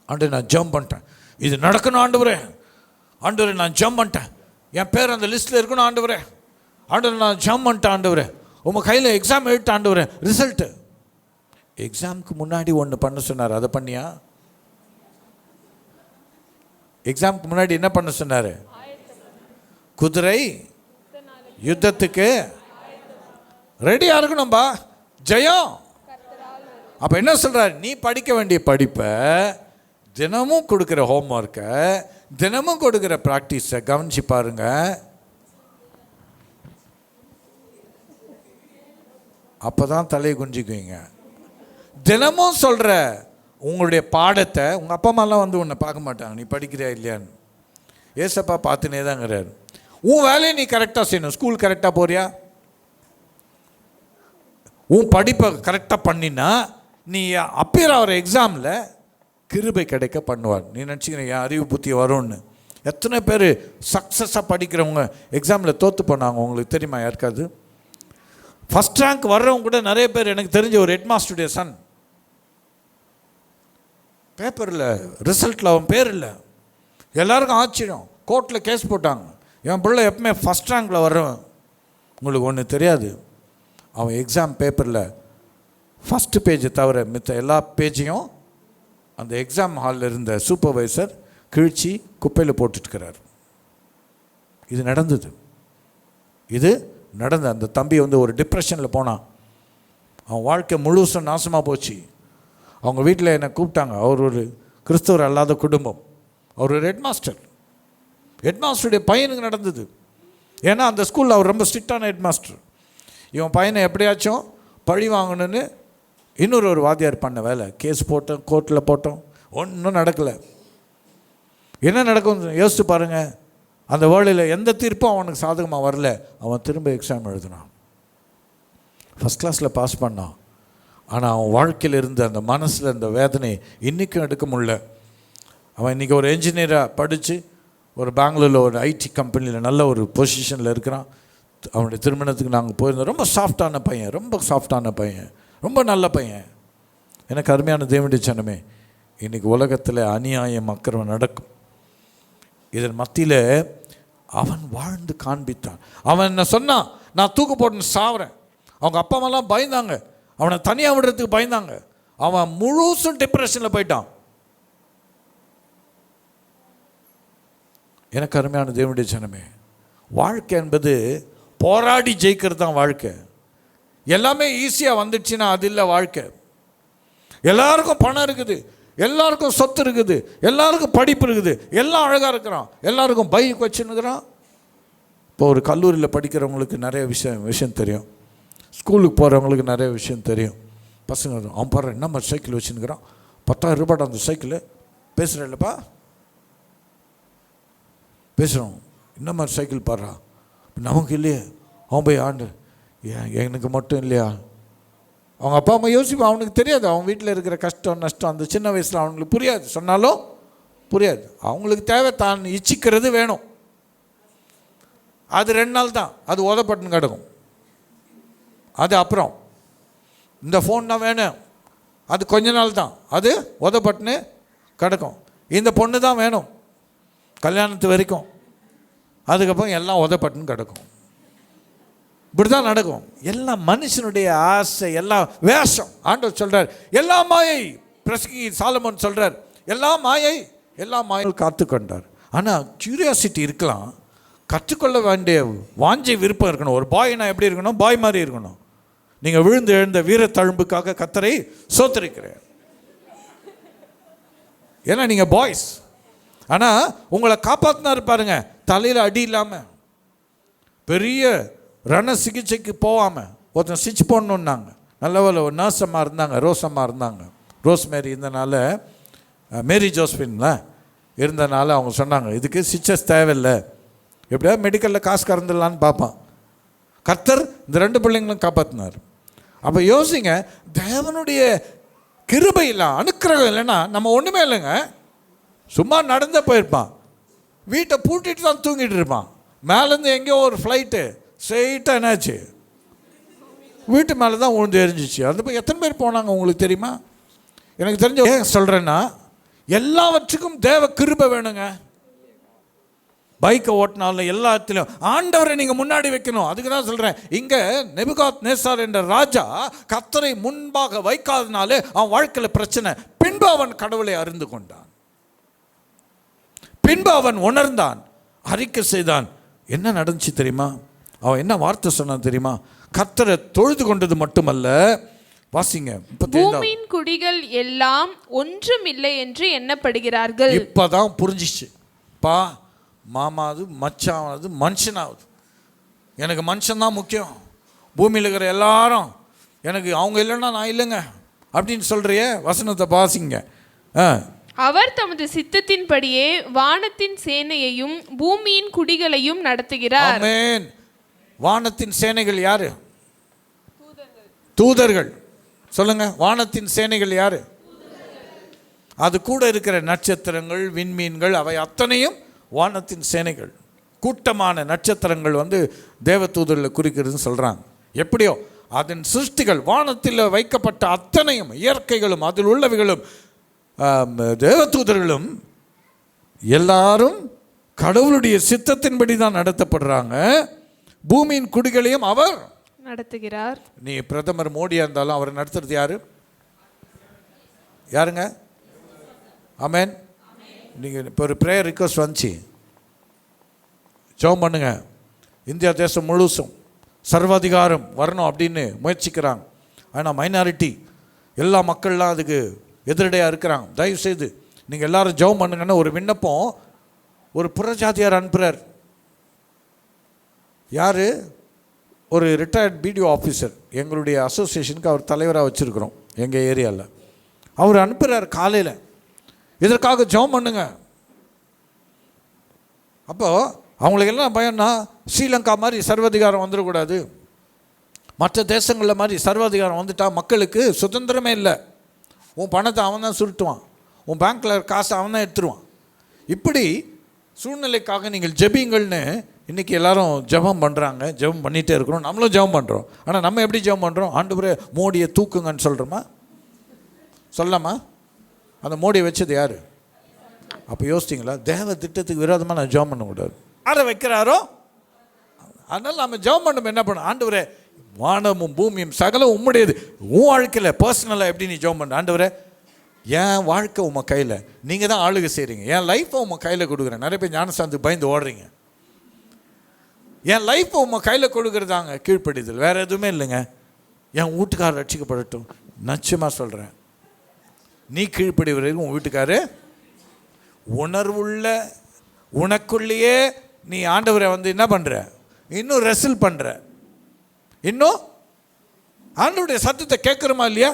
ஆண்டவர் நான் ஜம்ப் பண்ணிட்டேன், இது நடக்கணும் ஆண்டவரே, ஆண்டவரே நான் ஜம்ப் பண்ணிட்டேன், என் பேர் அந்த லிஸ்ட்டில் இருக்கணும் ஆண்டவரே, ஆண்டவரே நான் ஜம்ப் பண்ணிட்டேன் ஆண்டவரே, உங்கள் கையில் எக்ஸாம் எழுதிட்டு ஆண்டவரே ரிசல்ட்டு. எக்ஸாமுக்கு முன்னாடி ஒன்று பண்ண சொன்னார், அதை பண்ணியா? எக்ஸாமுக்கு முன்னாடி என்ன பண்ண சொன்னார்? குதிரை யுத்தத்துக்கு ரெடியாக இருக்கணும்பா, ஜெயம். அப்போ என்ன சொல்கிறார்? நீ படிக்க வேண்டிய படிப்பை, தினமும் கொடுக்குற ஹோம்ஒர்க்கை, தினமும் கொடுக்குற ப்ராக்டிஸை கவனிச்சு பாருங்க. அப்போ தான் தலையை குஞ்சிக்குவீங்க. தினமும் சொல்கிற உங்களுடைய பாடத்தை உங்கள் அப்பா அம்மாலாம் வந்து உன்னை பார்க்க மாட்டாங்க, நீ படிக்கிறியா இல்லையான்னு. ஏசப்பா பார்த்துனே தாங்கிறாரு. உன் வேலையை நீ கரெக்டாக செய்யணும். ஸ்கூல் கரெக்டாக போறியா? உன் படிப்பை கரெக்டாக பண்ணினா நீ அப்பியர் ஆகிற எக்ஸாமில் கிருபை கிடைக்க பண்ணுவார். நீ நினச்சிக்கிறேன் என் அறிவு புத்தி வரும்னு. எத்தனை பேர் சக்ஸஸாக படிக்கிறவங்க எக்ஸாமில் தோற்று போனாங்க உங்களுக்கு தெரியுமா? யாருக்காது? ஃபஸ்ட் ரேங்க் வர்றவங்க கூட நிறைய பேர், எனக்கு தெரிஞ்ச ஒரு ஹெட்மாஸ்டருடைய சன், பேப்பரில் ரிசல்ட்டில் அவன் பேர் இல்லை, எல்லாருக்கும் ஆச்சரியம், கோர்ட்டில் கேஸ் போட்டாங்க, என் பிள்ளை எப்பவுமே ஃபஸ்ட் ரேங்கில் வர்றவன். உங்களுக்கு ஒன்று தெரியாது, அவன் எக்ஸாம் பேப்பரில் ஃபஸ்ட்டு பேஜை தவிர மித்த எல்லா பேஜையும் அந்த எக்ஸாம் ஹாலில் இருந்த சூப்பர்வைசர் கிழிச்சி குப்பையில் போட்டுட்டுருக்கிறார். இது நடந்தது. அந்த தம்பி வந்து ஒரு டிப்ரெஷனில் போனான், அவன் வாழ்க்கை முழுசும் நாசமாக போச்சு. அவங்க வீட்டில் என்னை கூப்பிட்டாங்க. அவர் ஒரு கிறிஸ்தவர் அல்லாத குடும்பம், அவர் ஒரு ஹெட்மாஸ்டருடைய பையனுக்கு நடந்தது. ஏன்னா அந்த ஸ்கூலில் அவர் ரொம்ப ஸ்ட்ரிக்டான ஹெட்மாஸ்டர். இவன் பையனை எப்படியாச்சும் பழி வாங்கணுன்னு இன்னொரு வாத்தியார் பண்ண வேலை. கேஸ் போட்டோம், கோர்ட்டில் போட்டோம், ஒன்றும் நடக்கலை. என்ன நடக்கும் யோசிச்சு பாருங்கள். அந்த வேர்ல்டில் எந்த தீர்ப்பும் அவனுக்கு சாதகமாக வரல. அவன் திரும்ப எக்ஸாம் எழுதினான், ஃபஸ்ட் கிளாஸில் பாஸ் பண்ணான். ஆனால் அவன் வாழ்க்கையில் இருந்த அந்த மனசில் இருந்த வேதனை இன்றைக்கும் எடுக்க முடியல. அவன் இன்றைக்கி ஒரு என்ஜினியராக படித்து ஒரு பெங்களூரில் ஒரு ஐடி கம்பெனியில் நல்ல ஒரு பொசிஷனில் இருக்கிறான். அவனுடைய திருமணத்துக்கு நாங்கள் போயிருந்தோம். ரொம்ப சாஃப்டான பையன், ரொம்ப நல்ல பையன். எனக்கு அருமையான தேவனுடைய ஜனமே, இன்றைக்கி உலகத்தில் அநியாயம் அக்கிரமம் நடக்கும். இதன் மத்தியில் அவன் வாழ்ந்து காண்பித்தான். அவன் என்ன சொன்னான்? நான் தூக்கு போட்டுன்னு சாவுறேன். அவங்க அப்பா அம்மாலாம் பயந்தாங்க. அவனை தனியாக விடுறதுக்கு பயந்தாங்க. அவன் முழுசும் டிப்ரெஷனில் போயிட்டான். எனக்கு அருமையான தேவனுடைய ஜனமே, வாழ்க்கை என்பது போராடி ஜெயிக்கிறது தான் வாழ்க்கை. எல்லாமே ஈஸியாக வந்துடுச்சுன்னா அது இல்லை வாழ்க்கை. எல்லாருக்கும் பணம் இருக்குது, எல்லாருக்கும் சொத்து இருக்குது, எல்லாருக்கும் படிப்பு இருக்குது, எல்லாம் அழகாக இருக்கிறான், எல்லாருக்கும் பைக் வச்சுன்னுக்கிறான். இப்போ ஒரு கல்லூரியில் படிக்கிறவங்களுக்கு நிறைய விஷயம் தெரியும், ஸ்கூலுக்கு போகிறவங்களுக்கு நிறைய விஷயம் தெரியும். பசங்க அவன் பாரு என்ன மாதிரி சைக்கிள் வச்சுன்னுக்கிறான், 10,000 ரூபாய் அந்த சைக்கிள். பேசுகிறேன் இல்லைப்பா, பேசுகிறோம், என்ன மாதிரி சைக்கிள் பாடுறா, நமக்கு இல்லையே, அவன் போய் ஆண்டு எனக்கு மட்டும் இல்லையா. அவங்க அப்பா அம்மா யோசிப்பான், அவனுக்கு தெரியாது அவன் வீட்டில் இருக்கிற கஷ்டம் நஷ்டம். அந்த சின்ன வயசில் அவங்களுக்கு புரியாது, சொன்னாலும் புரியாது. அவங்களுக்கு தேவை தான் இச்சிக்கிறது வேணும். அது 2 நாள் தான், அது உதப்பட்டுன்னு கிடக்கும். அது அப்புறம் இந்த ஃபோன் தான் வேணும், அது கொஞ்ச நாள் தான், அது உதப்பட்டுன்னு கிடக்கும். இந்த பொண்ணு தான் வேணும் கல்யாணத்து வரைக்கும், அதுக்கப்புறம் எல்லாம் உதப்பட்டுன்னு கிடக்கும். இப்படி தான் நடக்கும். எல்லாம் மனுஷனுடைய ஆசை, எல்லாம் வேஷம். ஆண்டவர் சொல்கிறார் எல்லாம் மாயை. பிரசங்கி சாலமோன் சொல்கிறார் எல்லாம் மாயை, எல்லாம் மாயை காத்து கொண்டார். ஆனால் கியூரியாசிட்டி இருக்கலாம், கற்றுக்கொள்ள வேண்டிய வாஞ்சை விருப்பம் இருக்கணும். ஒரு பாய்னா எப்படி இருக்கணும், பாய் மாதிரி இருக்கணும். நீங்கள் விழுந்து எழுந்த வீர தழும்புக்காக கர்த்தரை சோத்தரிக்கிறேன், ஏன்னா நீங்கள் பாய்ஸ். ஆனால் உங்களை காப்பாற்றினாரு பாருங்க, தலையில் அடி இல்லாமல், பெரிய ரண சிகிச்சைக்கு போகாமல் ஒருத்தன் ஸ்டிச் போடணுன்னாங்க. நல்ல ஒரு நர்ஸம்மா இருந்தாங்க, ரோஸம்மா இருந்தாங்க, ரோஸ் மேரி இருந்தனால, மேரி ஜோஸ்பின்ல இருந்தனால அவங்க சொன்னாங்க இதுக்கு ஸ்டிச்சஸ் தேவையில்லை, எப்படியா மெடிக்கலில் காசு கறந்துடலான்னு பார்ப்பான். கர்த்தர் இந்த 2 பிள்ளைங்களும் காப்பாற்றினார். அப்போ யோசிங்க, தேவனுடைய கிருபை இல்லை, அனுக்கிரகம் இல்லைன்னா நம்ம ஒன்றுமே இல்லைங்க. சும்மா நடந்தே போயிருப்பான், வீட்டை பூட்டிட்டு தான் தூங்கிட்டு இருப்பான். மேலேருந்து எங்கேயோ ஒரு ஃப்ளைட்டு ஸ்ட்ரெயிட்டாக என்னாச்சு, வீட்டு மேலே தான் விழுந்து எரிஞ்சிச்சு. அது போய் எத்தனை பேர் போனாங்க உங்களுக்கு தெரியுமா? எனக்கு தெரிஞ்ச ஏன் சொல்கிறேன்னா, எல்லாவற்றுக்கும் தேவ கிருபை வேணுங்க. பைக்கை ஓட்டினாலும் எல்லாத்திலும் ஆண்டவரை நீங்கள் முன்னாடி வைக்கணும். அதுக்கு தான் சொல்கிறேன், இங்கே நெபுகாத் நேசார் என்ற ராஜா கர்த்தரை முன்பாக வைக்காதனாலே அவன் வாழ்க்கையில் பிரச்சனை. பின்பு அவன் கடவுளை அறிந்து கொண்டான், பின்பு அவன் உணர்ந்தான், அறிக்கை செய்தான். என்ன நடந்துச்சு தெரியுமா? அவன் என்ன வார்த்தை சொன்னான் தெரியுமா? கர்த்தரை தொழுது கொண்டது மட்டுமல்ல, வாசிங்க, பூமியின் குடிகள் எல்லாம் ஒன்றும் இல்லை என்று எண்ணப்படுகிறார்கள். இப்பதான் புரிஞ்சிச்சு, பா மாமாவது மச்சாவது மனுஷனாவது, எனக்கு மனுஷன்தான் முக்கியம், பூமியில் இருக்கிற எல்லாரும் எனக்கு அவங்க இல்லைன்னா நான் இல்லைங்க அப்படின்னு சொல்றியே. வசனத்தை வாசிங்க. அவர் தமது சித்தத்தின்படியே வானத்தின் சேனையையும் பூமியின் குடிகளையும் நடத்துகிறார். ஆமென். வானத்தின் சேனைகள் யாரு? தூதர்கள். சொல்லுங்க, வானத்தின் சேனைகள் யாரு? அது கூட இருக்கிற நட்சத்திரங்கள், விண்மீன்கள், அவை அத்தனையும் வானத்தின் சேனைகள். கூட்டமான நட்சத்திரங்கள் தேவ தூதர்களை குறிக்கிறதுன்னு சொல்றாங்க. எப்படியோ அதன் சிருஷ்டிகள், வானத்தில் வைக்கப்பட்ட அத்தனையும் இயற்கைகளும் அதில் உள்ளவைகளும் தேவதூதர்களும் எல்லாரும் கடவுளுடைய சித்தத்தின்படி தான் நடத்தப்படுறாங்க. பூமியின் குடிகளையும் அவர் நடத்துகிறார். நீ பிரதமர் மோடியா இருந்தாலும் அவரை நடத்துறது யாருங்க? ஆமென். நீங்கள் இப்போ ஒரு ப்ரேயர் ரிக்வஸ்ட் வந்துச்சு, ஜெபம் பண்ணுங்க. இந்தியா தேசம் முழுசும் சர்வாதிகாரம் வரணும் அப்படின்னு முயற்சிக்கிறாங்க. ஆனால் மைனாரிட்டி எல்லா மக்கள்லாம் அதுக்கு எதிரடையாக இருக்கிறாங்க. தயவுசெய்து நீங்கள் எல்லாரும் ஜெபம் பண்ணுங்கன்னு ஒரு விண்ணப்பம் ஒரு புறஜாதியார் அனுப்புகிறார். யார்? ஒரு ரிட்டையர்ட் பிடிஓ ஆஃபீஸர், எங்களுடைய அசோசியேஷனுக்கு அவர் தலைவராக வச்சுருக்கிறோம் எங்கள் ஏரியாவில். அவர் அனுப்புகிறார் காலையில், இதற்காக ஜெபம் பண்ணுங்க. அப்போது அவங்களுக்கு என்ன பயம்னா, ஸ்ரீலங்கா மாதிரி சர்வாதிகாரம் வந்துடக்கூடாது, மற்ற தேசங்களில் மாதிரி சர்வாதிகாரம் வந்துட்டால் மக்களுக்கு சுதந்திரமே இல்லை. உன் பணத்தை அவன் தான் சுருட்டுவான், உன் பேங்க்கில் காசை அவன் தான் எடுத்துருவான். இப்படி சூழ்நிலைக்காக நீங்கள் ஜெபிங்கள்னு இன்றைக்கி எல்லாரும் ஜெபம் பண்ணுறாங்க, ஜெபம் பண்ணிகிட்டே இருக்கிறோம், நம்மளும் ஜெபம் பண்ணுறோம். ஆனால் நம்ம எப்படி ஜெபம் பண்ணுறோம்? ஆண்டவரே மோடியை தூக்குங்கன்னு சொல்கிறோமா? சொல்லலாமா? அந்த மோடியை வச்சது யார்? அப்போ யோசிச்சிங்களா? தேவ திட்டத்துக்கு விரோதமாக நான் ஜெபம் பண்ணக்கூடாது. யாரை வைக்கிறாரோ அதனால் நம்ம ஜெபம் பண்ணணும். என்ன பண்ணணும்? ஆண்டவரே வானமும் பூமியும் சகலம் உம்முடையது. உன் வாழ்க்கையில் பர்சனலாக எப்படி நீ ஜெபம் பண்ண? ஆண்டவரே, என் வாழ்க்கை உங்க கையில், நீங்கள் தான் ஆளுகை செய்கிறீங்க, என் லைஃப்பை உங்க கையில் கொடுக்குறேன். நிறைய பேர் ஞானஸ்தானத்துக்கு பயந்து ஓடுறீங்க. என் லைஃப்பை உங்க கையில் கொடுக்குறதாங்க கீழ்ப்படிதல், வேறு எதுவுமே இல்லைங்க. என் வீட்டுக்காரர் ரட்சிக்கப்படட்டும், நிச்சயமாக சொல்கிறேன், நீ கீழ்ப்படி வரைக்கும் உன் வீட்டுக்காரு உணர்வுள்ள உனக்குள்ளேயே நீ ஆண்டவரை என்ன பண்ணுற, இன்னும் ரெசில் பண்ணுற, இன்னும் ஆண்டவருடைய சத்தத்தை கேட்குறோமா இல்லையா?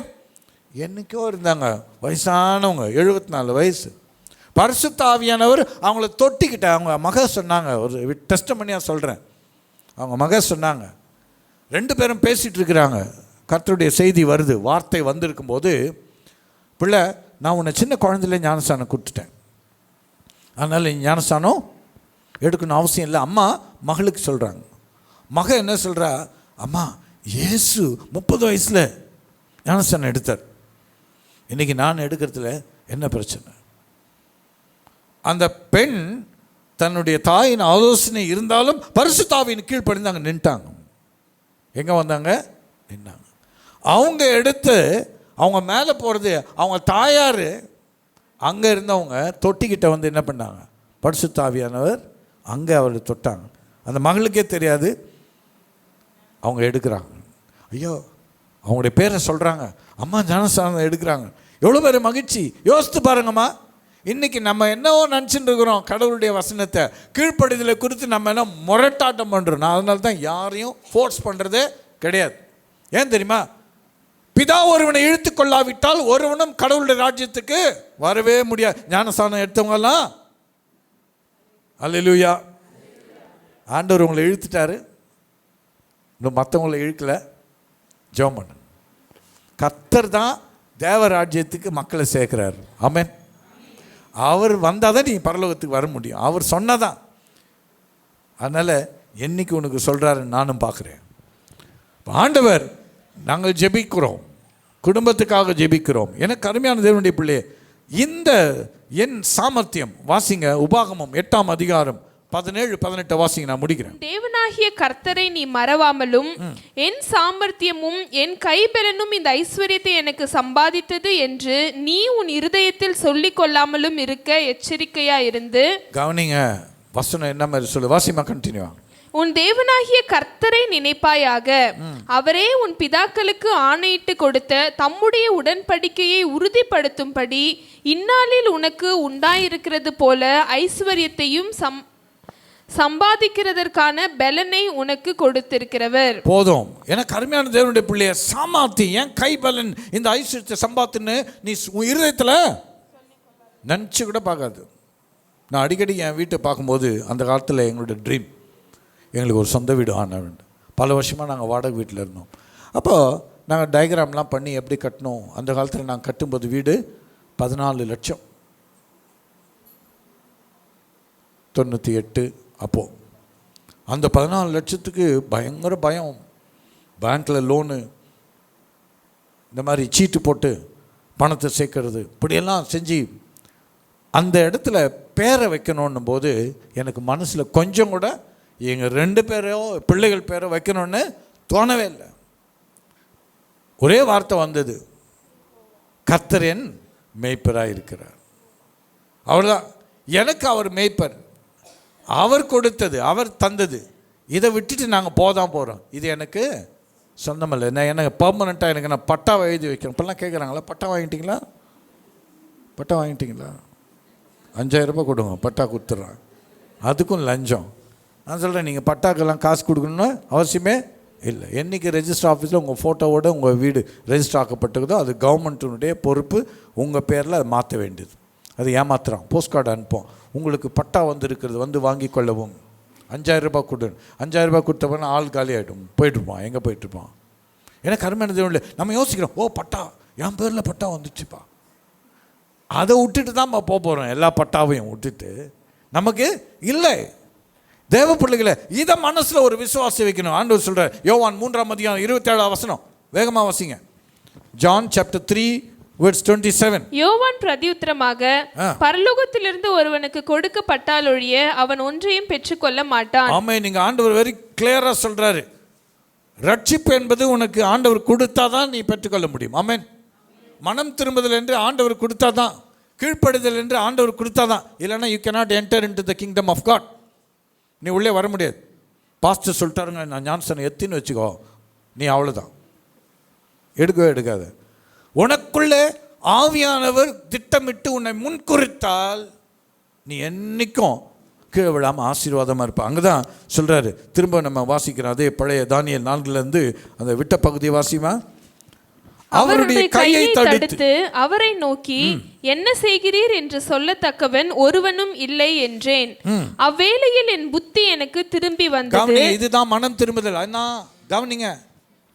என்னைக்கோ இருந்தாங்க வயசானவங்க, 74 வயசு, பரிசுத்த ஆவியானவர் அவங்கள தொட்டிக்கிட்ட. அவங்க மக சொன்னாங்க, ஒரு டெஸ்டமனியாக சொல்கிறேன், அவங்க மக சொன்னாங்க, 2 பேரும் பேசிகிட்டு இருக்கிறாங்க, கர்த்தருடைய செய்தி வருது, வார்த்தை வந்திருக்கும்போது, பிள்ளை நான் உன்னை சின்ன குழந்தையில ஞானஸ்தானம் கொடுத்துட்டேன், அதனால் நீ ஞானஸ்தானம் எடுக்கணும் அவசியம் இல்லை. அம்மா மகளுக்கு சொல்கிறாங்க. மக என்ன சொல்கிறா, அம்மா இயேசு 30 வயசில் ஞானஸ்தானம் எடுத்தார், இன்றைக்கி நான் எடுக்கிறதுல என்ன பிரச்சனை? அந்த பெண் தன்னுடைய தாயின் ஆலோசனை இருந்தாலும் பரிசுத்த ஆவியின் கீழ்ப்படிந்து நின்ட்டாங்க. எங்கே வந்தாங்க? நின்னாங்க. அவங்க எடுத்து அவங்க மேலே போகிறது, அவங்க தாயார் அங்கே இருந்தவங்க தொட்டிக்கிட்ட என்ன பண்ணாங்க, பரிசுத்த ஆவியானவர் அங்கே அவரை தொட்டாங்க. அந்த மகளுக்கே தெரியாது, அவங்க எடுக்கிறாங்க. ஐயோ, அவங்களுடைய பேரை சொல்கிறாங்க, அம்மா ஞானஸ்தானம் எடுக்கிறாங்க. எவ்வளோ பேர் மகிழ்ச்சி! யோசித்து பாருங்கம்மா. இன்றைக்கி நம்ம என்னவோ நினச்சிட்டு இருக்கிறோம், கடவுளுடைய வசனத்தை கீழ்ப்படிதலை குறித்து நம்ம என்ன முரட்டாட்டம் பண்ணுறோம். நான் அதனால தான் யாரையும் ஃபோர்ஸ் பண்ணுறதே கிடையாது. ஏன் தெரியுமா? பிதா ஒருவனை இழுத்து கொள்ளாவிட்டால் ஒருவனும் கடவுளுடைய ராஜ்யத்துக்கு வரவே முடியாது. ஞானஸ்தானம் எடுத்தவங்கெல்லாம் அல்லேலூயா, ஆண்டவர் உங்களை இழுத்துட்டாரு, இன்னும் மற்றவங்களை இழுக்கலை. ஜெபம் பண்ணுங்க. கர்த்தர் தான் தேவராஜ்யத்துக்கு மக்களை சேர்க்கிறார். ஆமென். அவர் வந்தால் தான் நீ பரலோகத்துக்கு வர முடியும், அவர் சொன்னதான். அதனால் என்னைக்கு உனக்கு சொல்கிறாருன்னு நானும் பார்க்குறேன். ஆண்டவர், நாங்கள் ஜெபிக்கிறோம், குடும்பத்துக்காக ஜெபிக்கிறோம். எனக்கு அருமையான தேவனுடைய பிள்ளையே, இந்த என் சாமர்த்தியம் வாசிங்க, உபாகமம் 8ஆம் அதிகாரம் 17-18 வாசிங்க, நான் முடிக்கிறேன். தேவனாகிய கர்த்தரை நீ மறவாமலும் என் சாமர்த்தியமும் என் கைபெலனும் இந்த ஐஸ்வர்யத்தை எனக்கு சம்பாதித்தது என்று நீ உன் இருதயத்தில் சொல்லிக் கொள்ளாமலும் இருக்க எச்சரிக்கையா இருந்து. கவனிங்க, வசனம் என்ன மாதிரி சொல்லு, வாசிமா கண்டினியூ. உன் தேவனாகிய கர்த்தரை நினைப்பாயாக, அவரே உன் பிதாக்களுக்கு ஆணையிட்டு கொடுத்த தம்முடைய உடன்படிக்கையை உறுதிப்படுத்தும்படி இந்நாளில் உனக்கு உண்டாயிருக்கிறது போல ஐஸ்வர்யத்தையும் சம்பாதிக்கிறதற்கான பலனை உனக்கு கொடுத்திருக்கிறவர். போதும். எனக்கு அருமையான தேவனுடைய பிள்ளைய, சாமாத்தி என் கை பலன் இந்த ஐஸ்வர்யத்தை சம்பாத்துன்னு நீ இருதயத்தில் நினச்சி கூட பார்க்காது. நான் அடிக்கடி என் வீட்டை பார்க்கும்போது, அந்த காலத்தில் எங்களுடைய ட்ரீம், எங்களுக்கு ஒரு சொந்த வீடு ஆன வேண்டும். பல வருஷமாக நாங்கள் வாடகை வீட்டில் இருந்தோம். அப்போது நாங்கள் டயக்ராம்லாம் பண்ணி எப்படி கட்டணும். அந்த காலத்தில் நாங்கள் கட்டும்போது வீடு 14 லட்சம், 98 அப்போது. அந்த 14 லட்சத்துக்கு பயங்கர பயம். பேங்க்கில் லோனு, இந்த மாதிரி சீட்டு போட்டு பணத்தை சேர்க்கறது, இப்படியெல்லாம் செஞ்சு அந்த இடத்துல பேரை வைக்கணுன்னும் போது எனக்கு மனசில் கொஞ்சம் கூட எங்கள் 2 பேரோ பிள்ளைகள் பேரோ வைக்கணும்னு தோணவே இல்லை. ஒரே வார்த்தை வந்தது, கர்த்தர் என் மேய்ப்பராக இருக்கிறார். அவ்வளோதான். எனக்கு அவர் மேய்ப்பர், அவர் கொடுத்தது, அவர் தந்தது. இதை விட்டுட்டு நாங்கள் போகிறோம். இது எனக்கு சொந்தமில்லை. நான் எனக்கு பர்மனெண்ட்டாக எனக்கு நான் பட்டாவை எழுதி வைக்கணும். இப்போல்லாம் கேட்குறாங்களா, பட்டா வாங்கிட்டீங்களா, பட்டா வாங்கிட்டீங்களா, 5000 ரூபாய் கொடுங்க, பட்டா கொடுத்துட்றான், அதுக்கும் லஞ்சம். நான் சொல்கிறேன், நீங்கள் பட்டாக்கெல்லாம் காசு கொடுக்கணுன்னு அவசியமே இல்லை. என்றைக்கு ரெஜிஸ்டர் ஆஃபீஸில் உங்கள் ஃபோட்டோவோட உங்கள் வீடு ரெஜிஸ்டர் ஆக்கப்பட்டிருக்குதோ அது கவர்மெண்ட்டினுடைய பொறுப்பு. உங்கள் பேரில் அதை மாற்ற வேண்டியது. அது ஏமாத்துறான். போஸ்ட் கார்டு அனுப்போம், உங்களுக்கு பட்டா இருக்கிறது வாங்கி கொள்ளவும், 5000 ரூபாய் கொடு. 5000 ரூபாய் கொடுத்தப்ப ஆள் காலி ஆகிடும், போயிட்டுருப்பான். எங்கே போயிட்டுருப்பான்? ஏன்னா கருமையான தேவனில் நம்ம யோசிக்கிறோம், ஓ பட்டா என் பேரில் பட்டா வந்துச்சுப்பா, அதை விட்டுட்டு தான் நம்ம போகிறோம். எல்லா பட்டாவையும் விட்டுட்டு நமக்கு இல்லை. தேவ பிள்ளைகளை இதை மனசில் ஒரு விசுவாசம் வைக்கணும். ஆண்டவர் சொல்கிறார், யோவான் 3ஆம் அதிகாரம் 27ஆம் வசனம், வேகமாக வாசிங்க. John chapter 3 verse 27. யோவான் பிரதியுத்தரமாக, பரலோகத்திலிருந்து ஒருவனுக்கு கொடுக்கப்பட்டால் ஒழிய அவன் ஒன்றையும் பெற்றுக்கொள்ள மாட்டான். ஆமென். நீங்க ஆண்டவர் வெரி கிளியரா சொல்றாரு. ரட்சிப்பு என்பது உனக்கு ஆண்டவர் கொடுத்தாதான் நீ பெற்றுக்கொள்ள முடியும். ஆமென். மனம் திரும்புதல் என்று ஆண்டவர் கொடுத்தாதான், கீழ்ப்படுதல் என்று ஆண்டவர் கொடுத்தாதான், இல்லைன்னா you cannot enter into the kingdom of God. நீ உள்ளே வர முடியாது. பாஸ்டர் சொல்லிட்டாருங்க, நான் ஞானஸ்தானம் எத்தின்னு வச்சுக்கோ, நீ அவ்வளோதான், எடுக்கவே எடுக்காத. உனக்குள்ளே ஆவியானவர் திட்டமிட்டு உன்னை முன்குறித்தால் நீ என்னைக்கும் கீழே விழாமல் ஆசீர்வாதமாக இருப்ப. அங்கே தான் சொல்கிறாரு, திரும்ப நம்ம வாசிக்கிறோம் அதே பழைய தானியேல் 4 அந்த விட்ட பகுதியை வாசிமா. அவருடைய கையை தடுத்து அவரை நோக்கி என்ன செய்கிறீர் என்று சொல்லத்தக்கவன் ஒருவனும் இல்லை என்றேன். அவ்வேளையில் என் புத்தி எனக்கு திரும்பி வந்தது. இதுதான் மனம் திரும்புதல். கவனிங்க,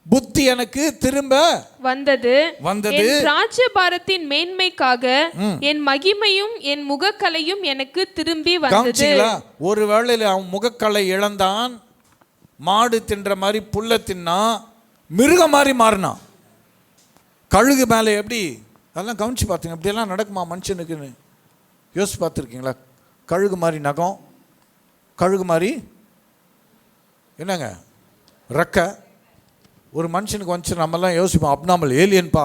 புத்தி எனக்கு திரும்ப வந்தது. என் ராஜ்யபாரத்தின் மேன்மைக்காக என் மகிமையும் என் முகக்கலையும் எனக்கு திரும்பி வந்தது. ஒரு வேளையில அவன் முகக்கலை இழந்தான், மாடு தின்ற மாதிரி புல்ல தின்னா, மிருகம் மாதிரி மாறினான். கழுகு மேலே எப்படி, அதெல்லாம் கவனிச்சு பார்த்தீங்க, அப்படியெல்லாம் நடக்குமா மனுஷனுக்குன்னு யோசிச்சு பார்த்துருக்கீங்களா? கழுகு மாதிரி நகம், கழுகு மாதிரி என்னங்க ரெக்க. ஒரு மனுஷனுக்கு வந்துச்சு, நம்மெல்லாம் யோசிப்போம் அப்நார்மல், ஏலியன்பா,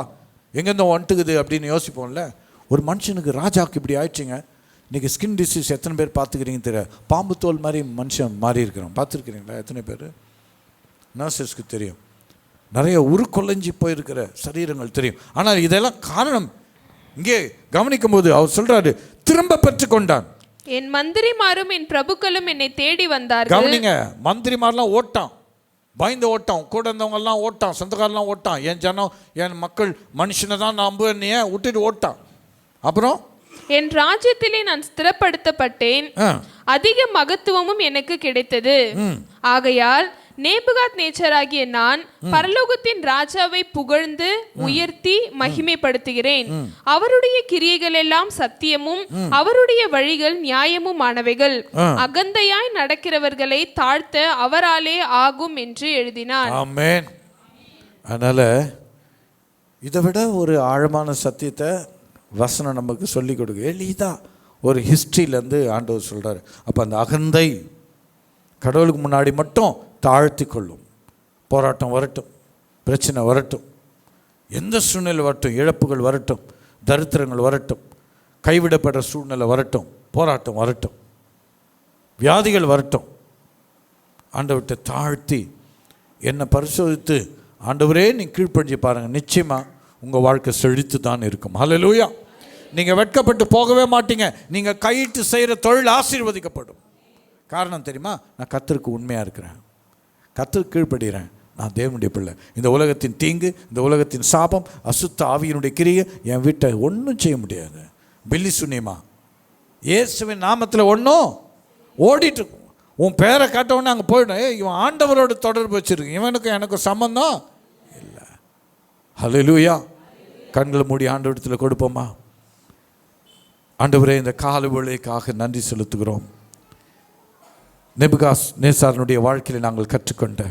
எங்கேருந்தோ வந்துட்டுக்குது அப்படின்னு யோசிப்போம்ல. ஒரு மனுஷனுக்கு ராஜாவுக்கு இப்படி ஆயிடுச்சுங்க. இன்றைக்கி ஸ்கின் டிசீஸ் எத்தனை பேர் பார்த்துக்கிறீங்க தெரியாது. பாம்பு தோல் மாதிரி மனுஷன் மாறி இருக்கிறோம், பார்த்துருக்கிறீங்களா? எத்தனை பேர்? நர்சஸ்க்கு தெரியும். நிறைய உருக்கொலைஞ்சி போயிருக்கிற சரீரங்கள் தெரியும். ஆனால் இதெல்லாம் காரணம் இங்கே கவனிக்கும் போது அவர் சொல்றாரு, திரும்ப பெற்றுக்கொண்டான். என் மந்திரிமாரும் என் பிரபுக்களும் என்னை தேடி வந்தார்கள். கவனிங்க, மந்திரிமாரெல்லாம் ஓட்டான், பயந்து ஓட்டான், கூட இருந்தவங்க எல்லாம் ஓட்டான், சொந்தக்காரெல்லாம் ஓட்டான், என் ஜனம் என் மக்கள் மனுஷனை தான் நம்புவேன் விட்டுட்டு ஓட்டான். அப்புறம் என் ராஜ்யத்திலே நான் ஸ்திரப்படுத்தப்பட்டேன், அதிக மகத்துவமும் எனக்கு கிடைத்தது. ஆகையால் நேபுகாத் நேச்சராகிய நான் பரலோகத்தின் ராஜாவை புகழ்ந்து உயர்த்தி மகிமைப்படுத்துகிறேன். அவருடைய கிரியைகள் எல்லாம் சத்தியமும் அவருடைய வழிகள் நியாயமும் ஆனவைகள். அகந்தையாய் நடக்கிறவர்களை தாழ்த்த அவராலே ஆகும் என்று எழுதினார். ஆமென். அதனால இதை விட ஒரு ஆழமான சத்தியத்தை வசனம் நமக்கு சொல்லி கொடுக்க எளிதா ஒரு ஹிஸ்ட்ரியிலேருந்து ஆண்டவர் சொல்றாரு. அப்போ அந்த அகந்தை கடவுளுக்கு முன்னாடி மட்டும் தாழ்த்தி கொள்ளும். போராட்டம் வரட்டும், பிரச்சனை வரட்டும், எந்த சூழ்நிலை வரட்டும், இழப்புகள் வரட்டும், தரித்திரங்கள் வரட்டும், கைவிடப்படுற சூழ்நிலை வரட்டும், போராட்டம் வரட்டும், வியாதிகள் வரட்டும், ஆண்டவர்கிட்ட தாழ்த்தி என்னை பரிசோதித்து ஆண்டவரே நீ கீழ்ப்படிஞ்சு பாருங்கள், நிச்சயமாக உங்கள் வாழ்க்கை செழித்து தான் இருக்கும். ஹல்லேலூயா. நீங்கள் வெட்கப்பட்டு போகவே மாட்டீங்க. நீங்கள் கையிட்டு செய்கிற தொழில் ஆசீர்வதிக்கப்படும். காரணம் தெரியுமா? நான் கர்த்தருக்கு உண்மையாக இருக்கிறேன், கர்த்தருக்கு கீழ்ப்படுகிறேன், நான் தேவனுடைய பிள்ளை. இந்த உலகத்தின் தீங்கு, இந்த உலகத்தின் சாபம், அசுத்த ஆவியினுடைய கிரியை என் வீட்டை ஒன்றும் செய்ய முடியாது. பில்லி சுனியமா இயேசுவின் நாமத்தில் ஒன்றும் ஓடிட்டு இருக்கும். உன் பேரை காட்டவுடனே அங்கே போயிடும். இவன் ஆண்டவரோட தொடர்பு வச்சுருக்கு, இவனுக்கும் எனக்கும் சம்பந்தம் இல்லை. ஹல்லேலூயா. கண்களை மூடி ஆண்டவரிடத்தில் கொடுப்போமா? ஆண்டவரே, இந்த கால வேளைக்காக நன்றி செலுத்துகிறோம். நேபுகாத் நேச்சாரனுடைய வாழ்க்கையில் நாங்கள் கற்றுக்கொண்ட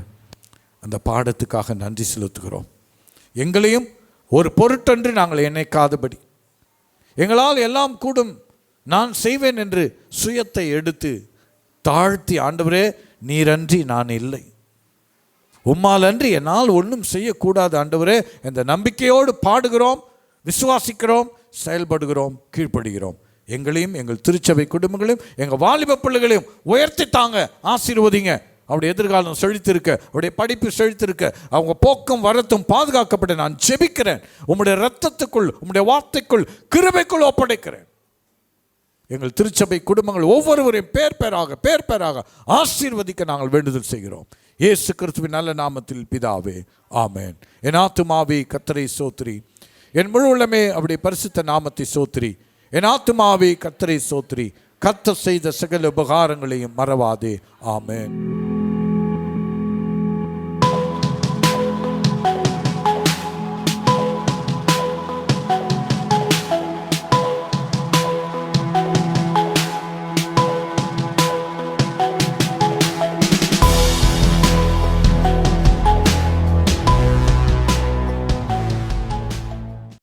அந்த பாடத்துக்காக நன்றி செலுத்துகிறோம். எங்களையும் ஒரு பொருட்டன்று நாங்கள் எண்ணிக்காதபடி, எங்களால் எல்லாம் கூடும் நான் செய்வேன் என்று சுயத்தை எடுத்து தாழ்த்தி, ஆண்டவரே நீரன்றி நான் இல்லை, உம்மால் அன்றி என்னால் ஒன்றும் செய்யக்கூடாது ஆண்டவரே, இந்த நம்பிக்கையோடு பாடுகிறோம், விசுவாசிக்கிறோம், செயல்படுகிறோம், கீழ்ப்படுகிறோம். எங்களையும் எங்கள் திருச்சபை குடும்பங்களையும் எங்கள் வாலிப பிள்ளைகளையும் உயர்த்தி தாங்க, ஆசீர்வதிங்க. அவருடைய எதிர்காலம் செழித்திருக்க, அவருடைய படிப்பு செழித்திருக்க, அவங்க போக்கும் வரத்தும் பாதுகாக்கப்பட நான் ஜெபிக்கிறேன். உம்முடைய இரத்தத்துக்குள், உம்முடைய வார்த்தைக்குள், கிருபைக்குள் ஒப்படைக்கிறேன். எங்கள் திருச்சபை குடும்பங்கள் ஒவ்வொருவரையும் பேர் பேராக ஆசீர்வதிக்க நாங்கள் வேண்டுதல் செய்கிறோம். இயேசு கிறிஸ்துவின் நல்ல நாமத்தில் பிதாவே, ஆமென். என் ஆத்துமாவே கர்த்தரை சோத்திரி, என் முழு உள்ளமே அவருடைய பரிசுத்த நாமத்தை சோத்திரி. என் ஆத்துமாவே கர்த்தரை சோத்திரி, கர்த்தர் செய்த சகல உபகாரங்களையும் மறவாதே. ஆமென்.